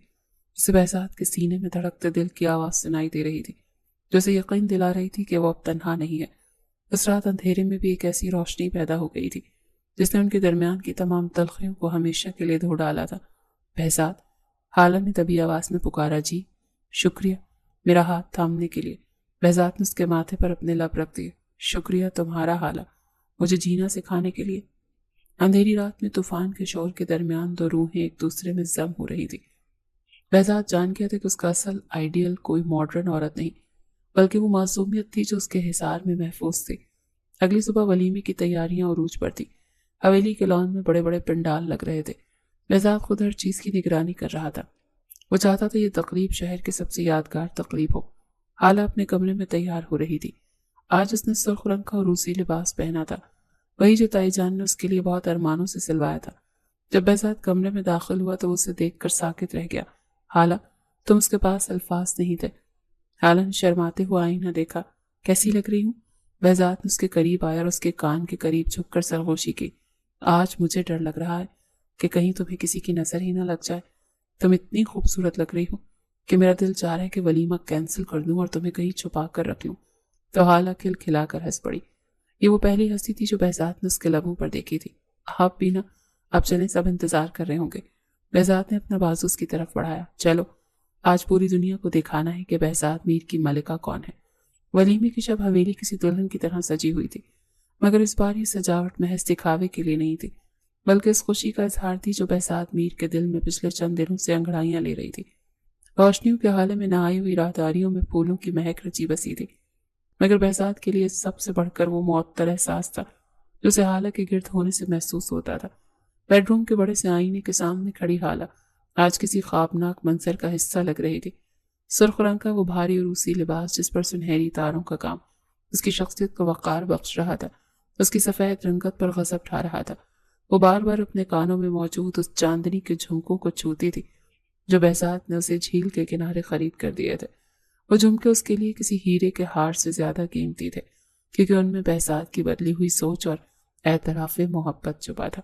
اسے بہزاد کے سینے میں دھڑکتے دل کی آواز سنائی دے رہی تھی، جو اسے یقین دلا رہی تھی کہ وہ اب تنہا نہیں ہے۔ اس رات اندھیرے میں بھی ایک ایسی روشنی پیدا ہو گئی تھی جس نے ان کے درمیان کی تمام تلخیوں کو ہمیشہ کے لیے دھو ڈالا تھا۔ بہزاد، خالہ نے دبی آواز میں پکارا۔ جی شکریہ میرا ہاتھ تھامنے کے لیے۔ بہزاد نے اس کے ماتھے پر اپنے لب رکھ دیے۔ شکریہ تمہارا خالہ، مجھے جینا سکھانے کے لیے۔ اندھیری رات میں طوفان کے شور کے درمیان دو روحیں ایک دوسرے میں ضم ہو رہی تھی۔ بہزاد جان گیا تھا کہ اس کا اصل آئیڈیل کوئی ماڈرن عورت نہیں، بلکہ وہ معصومیت تھی جو اس کے حصار میں محفوظ تھی۔ اگلی صبح ولیمے کی تیاریاں عروج پر تھی۔ حویلی کے لان میں بڑے بڑے پنڈال لگ رہے تھے۔ بہزاد خود ہر چیز کی نگرانی کر رہا تھا۔ وہ چاہتا تھا یہ تقریب شہر کی سب سے یادگار تقریب ہو۔ خالہ اپنے کمرے میں تیار ہو رہی تھی۔ آج اس نے سرخ رنگ کا عروسی لباس پہنا تھا، وہی جو تائی جان نے اس کے لیے بہت ارمانوں سے سلوایا تھا۔ جب بہزاد کمرے میں داخل ہوا تو وہ اسے دیکھ کر ساکت رہ گیا۔ خالہ، تم اس کے پاس الفاظ نہیں تھے۔ خالہ نے شرماتے ہوئے آئینہ دیکھا۔ کیسی لگ رہی ہوں؟ بہزاد نے اس کے قریب آیا اور اس کے کان کے قریب جھک کر سرگوشی کی۔ آج مجھے ڈر لگ رہا ہے کہ کہیں تمہیں کسی کی نظر ہی نہ لگ جائے۔ تم اتنی خوبصورت لگ رہی ہو کہ میرا دل چاہ رہا ہے کہ ولیمہ کینسل کر دوں اور تمہیں کہیں چھپا کر رکھ لوں۔ تو خالہ کھل کھلا کر ہنس پڑی۔ یہ وہ پہلی ہنسی تھی جو بہزاد نے اس کے لبوں پر دیکھی تھی۔ آپ بھی نا، اب چلیں، سب انتظار کر رہے ہوں گے۔ بہزاد نے اپنا بازو اس کی طرف بڑھایا۔ چلو، آج پوری دنیا کو دکھانا ہے کہ بہزاد میر کی ملکہ کون ہے۔ ولیمے کی شب حویلی کسی دلہن کی طرح سجی ہوئی تھی، مگر اس بار یہ سجاوٹ محض دکھاوے کے لیے نہیں تھی، بلکہ اس خوشی کا اظہار تھی جو بہزاد میر کے دل میں پچھلے چند دنوں سے انگڑائیاں لے رہی تھی۔ روشنیوں کے حالے میں نہائی ہوئی راہداریوں میں پھولوں کی مہک رچی بسی تھی، مگر بہزاد کے لیے سب سے بڑھ کر وہ معطر احساس تھا جو اسے خالہ کے گرد ہونے سے محسوس ہوتا تھا۔ بیڈ روم کے بڑے سے آئینے کے سامنے کھڑی خالہ آج کسی خوابناک منظر کا حصہ لگ رہی تھی۔ سرخ رنگ کا وہ بھاری عروسی لباس جس پر سنہری تاروں کا کام اس کی شخصیت کو وقار بخش رہا تھا، اس کی سفید رنگت پر غضب ڈھا رہا تھا۔ وہ بار بار اپنے کانوں میں موجود اس چاندنی کے جھمکوں کو چھوتی تھی جو بہزاد نے اسے جھیل کے کنارے خرید کر دیے تھے۔ وہ جھمکے اس کے لیے کسی ہیرے کے ہار سے زیادہ قیمتی تھے، کیونکہ ان میں بہزاد کی بدلی ہوئی سوچ اور اعتراف محبت چھپا تھا۔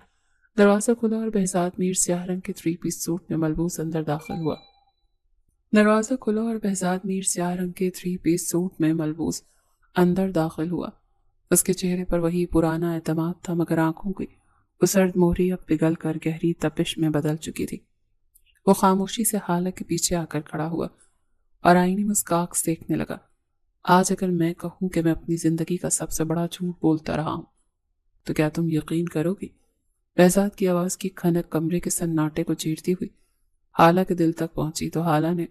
دروازہ کھلا اور بہزاد میر سیاہ رنگ کے 3 پیس سوٹ میں ملبوس اندر داخل ہوا۔ اس کے چہرے پر وہی پرانا اعتماد تھا، مگر آنکھوں کی وہ سرد مہری اب پگھل کر گہری تپش میں بدل چکی تھی۔ وہ خاموشی سے خالہ کے پیچھے آ کر کھڑا ہوا اور آئینے میں اس کا عکس دیکھنے لگا۔ آج اگر میں کہوں کہ میں اپنی زندگی کا سب سے بڑا جھوٹ بولتا رہا ہوں تو کیا تم یقین کرو گی؟ بہزاد کی آواز کی کھنک کمرے کے سناٹے کو چیرتی ہوئی خالہ کے دل تک پہنچی تو خالہ نے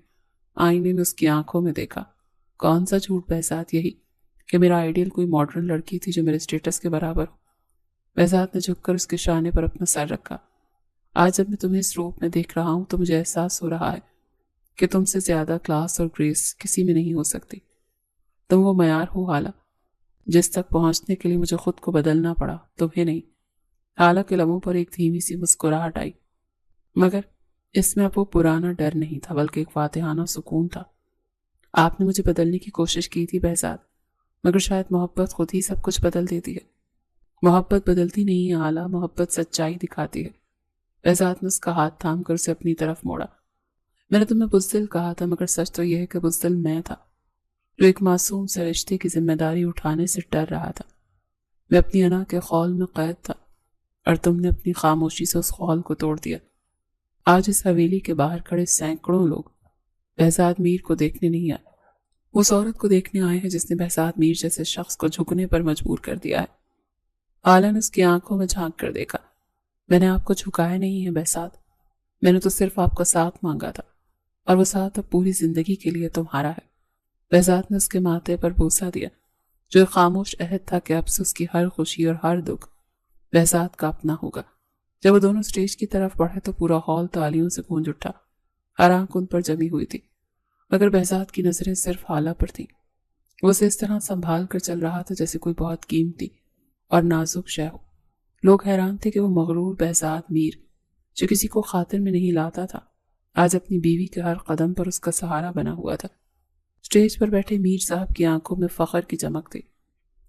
آئینے میں اس کی آنکھوں میں دیکھا۔ کون سا جھوٹ بہزاد؟ یہی کہ میرا آئیڈیل کوئی ماڈرن لڑکی تھی جو میرے سٹیٹس کے برابر ہو۔ بہزاد نے جھک کر اس کے شانے پر اپنا سر رکھا۔ آج جب میں تمہیں اس روپ میں دیکھ رہا ہوں تو مجھے احساس ہو رہا ہے کہ تم سے زیادہ کلاس اور گریس کسی میں نہیں ہو سکتی۔ تم وہ معیار ہو خالہ جس تک پہنچنے کے لیے مجھے خود کو بدلنا پڑا، تمہیں نہیں۔ خالہ کے لبوں پر ایک دھیمی سی مسکراہٹ آئی، مگر اس میں اب وہ پرانا ڈر نہیں تھا بلکہ ایک فاتحانہ سکون تھا۔ آپ نے مجھے بدلنے کی کوشش کی تھی بہزاد، مگر شاید محبت خود ہی سب کچھ بدل دیتی ہے۔ محبت بدلتی نہیں ہے خالہ، محبت سچائی دکھاتی ہے۔ بہزاد نے اس کا ہاتھ تھام کر اسے اپنی طرف موڑا۔ میں نے تمہیں بزدل کہا تھا، مگر سچ تو یہ ہے کہ بزدل میں تھا جو ایک معصوم سے رشتے کی ذمہ داری اٹھانے سے ڈر رہا تھا۔ میں اپنی انا کے خول میں قید تھا اور تم نے اپنی خاموشی سے اس خول کو توڑ دیا۔ آج اس حویلی کے باہر کھڑے سینکڑوں لوگ بہزاد میر کو دیکھنے نہیں آئے، اس عورت کو دیکھنے آئے ہیں جس نے بہزاد میر جیسے شخص کو جھکنے پر مجبور کر دیا ہے۔ خالہ نے اس کی آنکھوں میں جھانک کر دیکھا۔ میں نے آپ کو جھکایا نہیں ہے بہزاد، میں نے تو صرف آپ کا ساتھ مانگا تھا، اور وہ ساتھ اب پوری زندگی کے لیے تمہارا ہے۔ بہزاد نے اس کے ماتھے پر بوسہ دیا۔ جو ایک خاموش عہد تھا کہ اب سے اس کی ہر خوشی اور ہر دکھ بہزاد کا اپنا ہوگا۔ جب وہ دونوں اسٹیج کی طرف بڑھے تو پورا ہال تالیوں سے گونج اٹھا۔ ہر آنکھ ان پر جمی ہوئی تھی، مگر بہزاد کی نظریں صرف حالہ پر تھیں۔ وہ اسے اس طرح سنبھال کر چل رہا تھا جیسے کوئی بہت قیمتی اور نازک شے ہو۔ لوگ حیران تھے کہ وہ مغرور بہزاد میر، جو کسی کو خاطر میں نہیں لاتا تھا، آج اپنی بیوی کے ہر قدم پر اس کا سہارا بنا ہوا تھا۔ اسٹیج پر بیٹھے میر صاحب کی آنکھوں میں فخر کی چمک تھی۔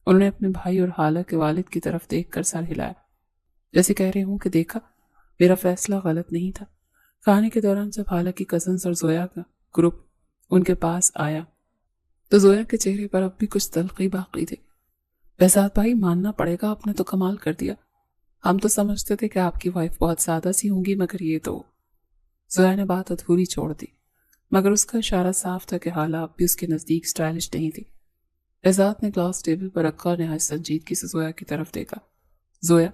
انہوں نے اپنے بھائی اور خالہ کے والد کی طرف دیکھ کر سر ہلایا، جیسے کہہ رہے ہوں کہ دیکھا، میرا فیصلہ غلط نہیں تھا۔ کھانے کے دوران جب خالہ کی کزنز اور زویا کا گروپ ان کے پاس آیا تو زویا کے چہرے پر اب بھی کچھ تلخی باقی تھی۔ بہزاد بھائی، ماننا پڑے گا، آپ نے تو کمال کر دیا۔ ہم تو سمجھتے تھے کہ آپ کی وائف بہت سادہ سی ہوں گی، مگر یہ تو… زویا نے بات ادھوری چھوڑ دی، مگر اس کا اشارہ صاف تھا کہ حالہ اب بھی اس کے نزدیک سٹائلش نہیں تھی۔ بہزاد نے گلاس ٹیبل پر رکھا اور نہایت سنجیدگی سے زویا کی طرف دیکھا۔ زویا،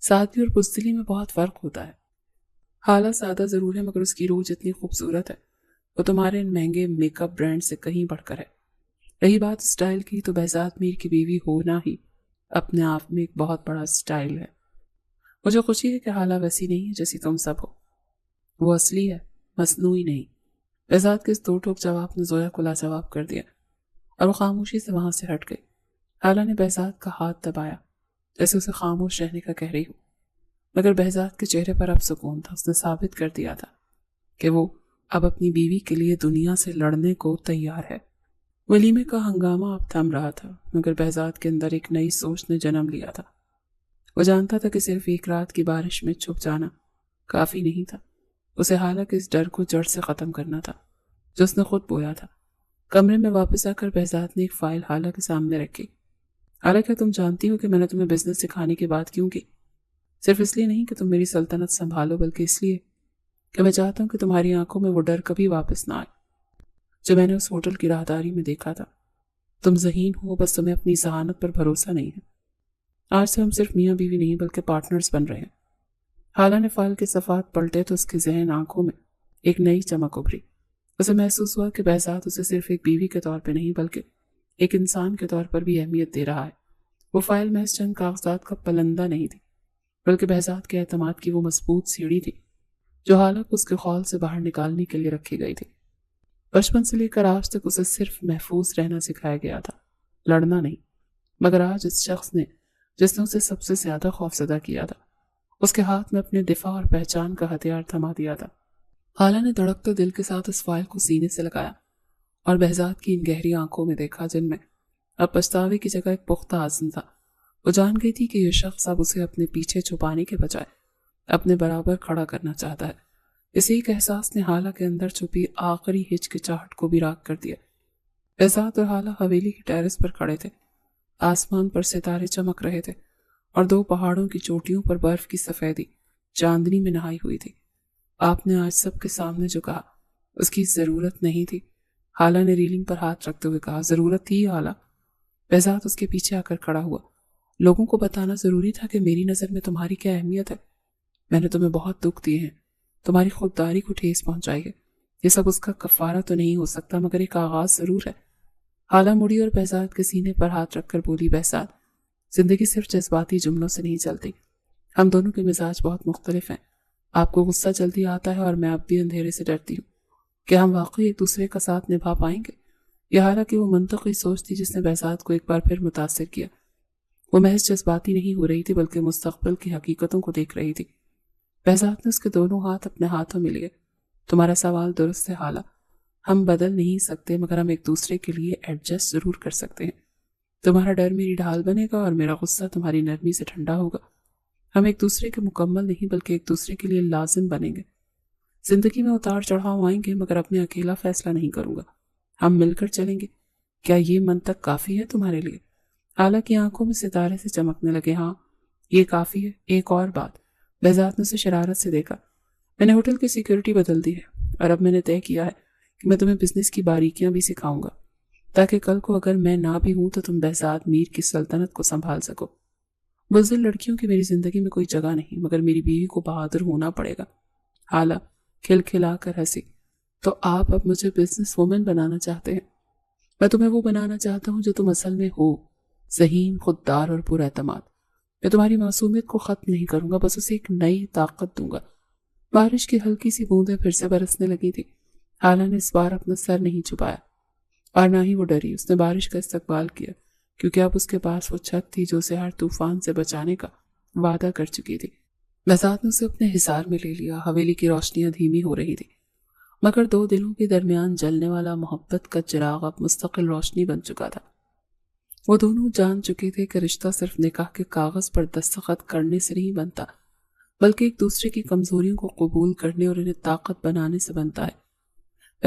سادگی اور بزدلی میں بہت فرق ہوتا ہے۔ حالہ سادہ ضرور ہے، مگر اس کی روح جتنی خوبصورت ہے وہ تمہارے ان مہنگے میک اپ برانڈ سے کہیں بڑھ کر ہے۔ رہی بات سٹائل کی، تو بہزاد میر کی بیوی ہونا ہی اپنے آپ میں ایک بہت بڑا سٹائل ہے۔ مجھے خوشی ہے کہ حالہ ویسی نہیں ہے جیسی تم سب ہو۔ وہ اصلی ہے، مصنوعی نہیں۔ بہزاد کے اس دو ٹوک جواب نے زویا کو لاجواب کر دیا اور وہ خاموشی سے وہاں سے ہٹ گئی۔ حالہ نے بہزاد کا ہاتھ دبایا جیسے اسے خاموش رہنے کا کہہ رہی ہو، مگر بہزاد کے چہرے پر اب سکون تھا۔ اس نے ثابت کر دیا تھا کہ وہ اب اپنی بیوی کے لیے دنیا سے لڑنے کو تیار ہے۔ ولیمے کا ہنگامہ اب تھم رہا تھا، مگر بہزاد کے اندر ایک نئی سوچ نے جنم لیا تھا۔ وہ جانتا تھا کہ صرف ایک رات کی بارش میں چھپ جانا کافی نہیں تھا۔ اسے حالہ کے اس ڈر کو جڑ سے ختم کرنا تھا جو اس نے خود بویا تھا۔ کمرے میں واپس آ کر بہزاد نے ایک فائل حالہ کے سامنے رکھی۔ حالہ، کیا تم جانتی ہو کہ میں نے تمہیں بزنس سکھانے کی بات کیوں کی؟ صرف اس لیے نہیں کہ تم میری سلطنت سنبھالو، بلکہ اس لیے کہ میں چاہتا ہوں کہ تمہاری آنکھوں میں وہ ڈر کبھی واپس نہ آئے جو میں نے اس ہوٹل کی راہداری میں دیکھا تھا۔ تم ذہین ہو، بس تمہیں اپنی ذہانت پر بھروسہ نہیں ہے۔ آج سے ہم صرف میاں بیوی نہیں بلکہ پارٹنرز بن رہے ہیں۔ حالہ نے فائل کے صفحات پلٹے تو اس کے ذہن آنکھوں میں ایک نئی چمک ابھری۔ اسے محسوس ہوا کہ بہزاد اسے صرف ایک بیوی کے طور پہ نہیں بلکہ ایک انسان کے طور پر بھی اہمیت دے رہا ہے۔ وہ فائل محض چند کاغذات کا پلندہ نہیں تھی، بلکہ بہزاد کے اعتماد کی وہ مضبوط سیڑھی تھی جو حالہ کو اس کے خول سے باہر نکالنے کے لیے رکھی گئی تھی۔ بچپن سے لے کر آج تک اسے صرف محفوظ رہنا سکھایا گیا تھا، لڑنا نہیں۔ مگر آج اس شخص نے جس نے اسے سب سے زیادہ خوفزدہ کیا تھا، اس کے ہاتھ میں اپنے دفاع اور پہچان کا ہتھیار تھما دیا تھا۔ حالہ نے دھڑکتے دل کے ساتھ اس فائل کو سینے سے لگایا اور بہزاد کی ان گہری آنکھوں میں دیکھا جن میں اب پچھتاوے کی جگہ ایک پختہ عزم تھا۔ وہ جان گئی تھی کہ یہ شخص اب اسے اپنے پیچھے چھپانے کے بجائے اپنے برابر کھڑا کرنا چاہتا ہے۔ اسی ایک احساس نے حالہ کے اندر چھپی آخری ہچکچاہٹ کو بھی راک کر دیا۔ بہزاد اور حالہ حویلی کی ٹیرس پر کھڑے تھے۔ آسمان پر ستارے چمک رہے تھے اور دو پہاڑوں کی چوٹیوں پر برف کی سفیدی چاندنی میں نہائی ہوئی تھی۔ آپ نے آج سب کے سامنے جو کہا اس کی ضرورت نہیں تھی۔ حالہ نے ریلنگ پر ہاتھ رکھتے ہوئے کہا، ضرورت تھی حالہ؟ بہزاد اس کے پیچھے آ کر کھڑا ہوا۔ لوگوں کو بتانا ضروری تھا کہ میری نظر میں تمہاری کیا اہمیت ہے۔ میں نے تمہیں بہت دکھ دیے ہیں، تمہاری خودداری کو ٹھیس پہنچائی ہے۔ یہ سب اس کا کفارہ تو نہیں ہو سکتا، مگر ایک آغاز ضرور ہے۔ حالہ مڑی اور بہزاد کے سینے پر ہاتھ رکھ کر بولی، بہزاد، زندگی صرف جذباتی جملوں سے نہیں چلتی۔ ہم دونوں کے مزاج بہت مختلف ہیں۔ آپ کو غصہ جلدی آتا ہے اور میں اب بھی اندھیرے سے ڈرتی ہوں۔ کیا ہم واقعی ایک دوسرے کا ساتھ نبھا پائیں گے؟ یہ حالانکہ وہ منطقی سوچ تھی جس نے بہزاد کو ایک بار پھر متاثر کیا۔ وہ محض جذباتی نہیں ہو رہی تھی بلکہ مستقبل کی حقیقتوں کو دیکھ رہی تھی۔ بہزاد نے اس کے دونوں ہاتھ اپنے ہاتھوں میں لیے۔ تمہارا سوال درست ہے حالہ، ہم بدل نہیں سکتے مگر ہم ایک دوسرے کے لیے ایڈجسٹ ضرور کر سکتے ہیں۔ تمہارا ڈر میری ڈھال بنے گا اور میرا غصہ تمہاری نرمی سے ٹھنڈا ہوگا۔ ہم ایک دوسرے کے مکمل نہیں بلکہ ایک دوسرے کے لیے لازم بنیں گے۔ زندگی میں اتار چڑھاؤ آئیں گے مگر اپنے اکیلا فیصلہ نہیں کروں گا، ہم مل کر چلیں گے۔ کیا یہ منطق کافی ہے تمہارے لیے؟ حالہ کی آنکھوں میں ستارے سے چمکنے لگے۔ ہاں، یہ کافی ہے۔ ایک اور بات۔ بہزاد نے اسے شرارت سے دیکھا۔ میں نے ہوٹل کی سیکیورٹی بدل دی ہے اور اب میں نے طے کیا ہے کہ میں تمہیں بزنس کی باریکیاں بھی سکھاؤں گا تاکہ کل کو اگر میں نہ بھی ہوں تو تم بہزاد میر کی سلطنت کو سنبھال سکو۔ بزدل لڑکیوں کی میری زندگی میں کوئی جگہ نہیں مگر میری بیوی کو بہادر ہونا پڑے گا۔ حالہ کھلکھلا کر ہنسی۔ تو آپ اب مجھے بزنس وومن بنانا چاہتے ہیں؟ میں تمہیں وہ بنانا چاہتا ہوں جو تم اصل میں ہو، ذہین، خوددار اور پر اعتماد۔ میں تمہاری معصومیت کو ختم نہیں کروں گا، بس اسے ایک نئی طاقت دوں گا۔ بارش کی ہلکی سی بوندیں پھر سے برسنے لگی تھی۔ حالہ نے اس بار اپنا سر نہیں چھپایا اور نہ ہی وہ ڈری۔ اس نے بارش کا استقبال کیا کیونکہ اب اس کے پاس وہ چھت تھی جو اسے ہر طوفان سے بچانے کا وعدہ کر چکی تھی۔ بہزاد نے اسے اپنے حصار میں لے لیا۔ حویلی کی روشنیاں دھیمی ہو رہی تھی، مگر دو دلوں کے درمیان جلنے والا محبت کا چراغ اب مستقل روشنی بن چکا تھا۔ وہ دونوں جان چکے تھے کہ رشتہ صرف نکاح کے کاغذ پر دستخط کرنے سے نہیں بنتا، بلکہ ایک دوسرے کی کمزوریوں کو قبول کرنے اور انہیں طاقت بنانے سے بنتا ہے۔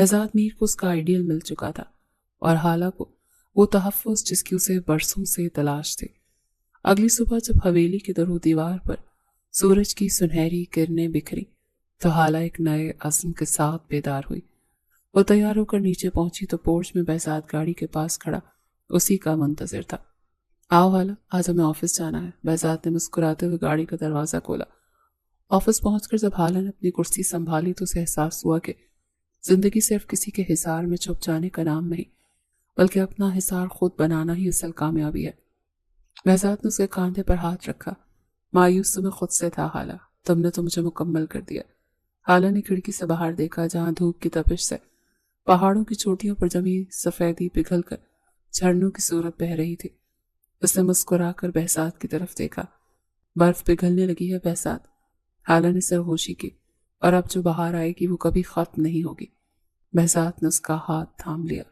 بہزاد میر کو اس کا آئیڈیل مل چکا تھا اور حالہ کو وہ تحفظ جس کی اسے برسوں سے تلاش تھی۔ اگلی صبح جب حویلی کے در و دیوار پر سورج کی سنہری کرنیں بکھری تو حالہ ایک نئے عزم کے ساتھ بیدار ہوئی۔ وہ تیار ہو کر نیچے پہنچی تو پورچ میں بہزاد گاڑی کے پاس کھڑا اسی کا منتظر تھا۔ آؤ حالہ، آج ہمیں آفس جانا ہے۔ بہزاد نے مسکراتے ہوئے گاڑی کا دروازہ کھولا۔ آفس پہنچ کر جب حالہ نے اپنی کرسی سنبھالی تو اسے احساس ہوا کہ زندگی صرف کسی کے حصار میں چھپ جانے کا نام نہیں، بلکہ اپنا حصار خود بنانا ہی اصل کامیابی ہے۔ بہزاد نے اس کے کاندھے پر ہاتھ رکھا۔ مایوس تو میں خود سے تھا حالہ، تم نے تو مجھے مکمل کر دیا۔ حالہ نے کھڑکی سے باہر دیکھا جہاں دھوپ کی تپش سے پہاڑوں کی چوٹیوں پر جمی سفیدی پگھل کر جھرنوں کی صورت بہہ رہی تھی۔ اس نے مسکرا کر بہزاد کی طرف دیکھا۔ برف پگھلنے لگی ہے بہزاد، حالہ نے سرگوشی کی، اور اب جو بہار آئے گی وہ کبھی ختم نہیں ہوگی۔ بہزاد نے اس کا ہاتھ تھام لیا۔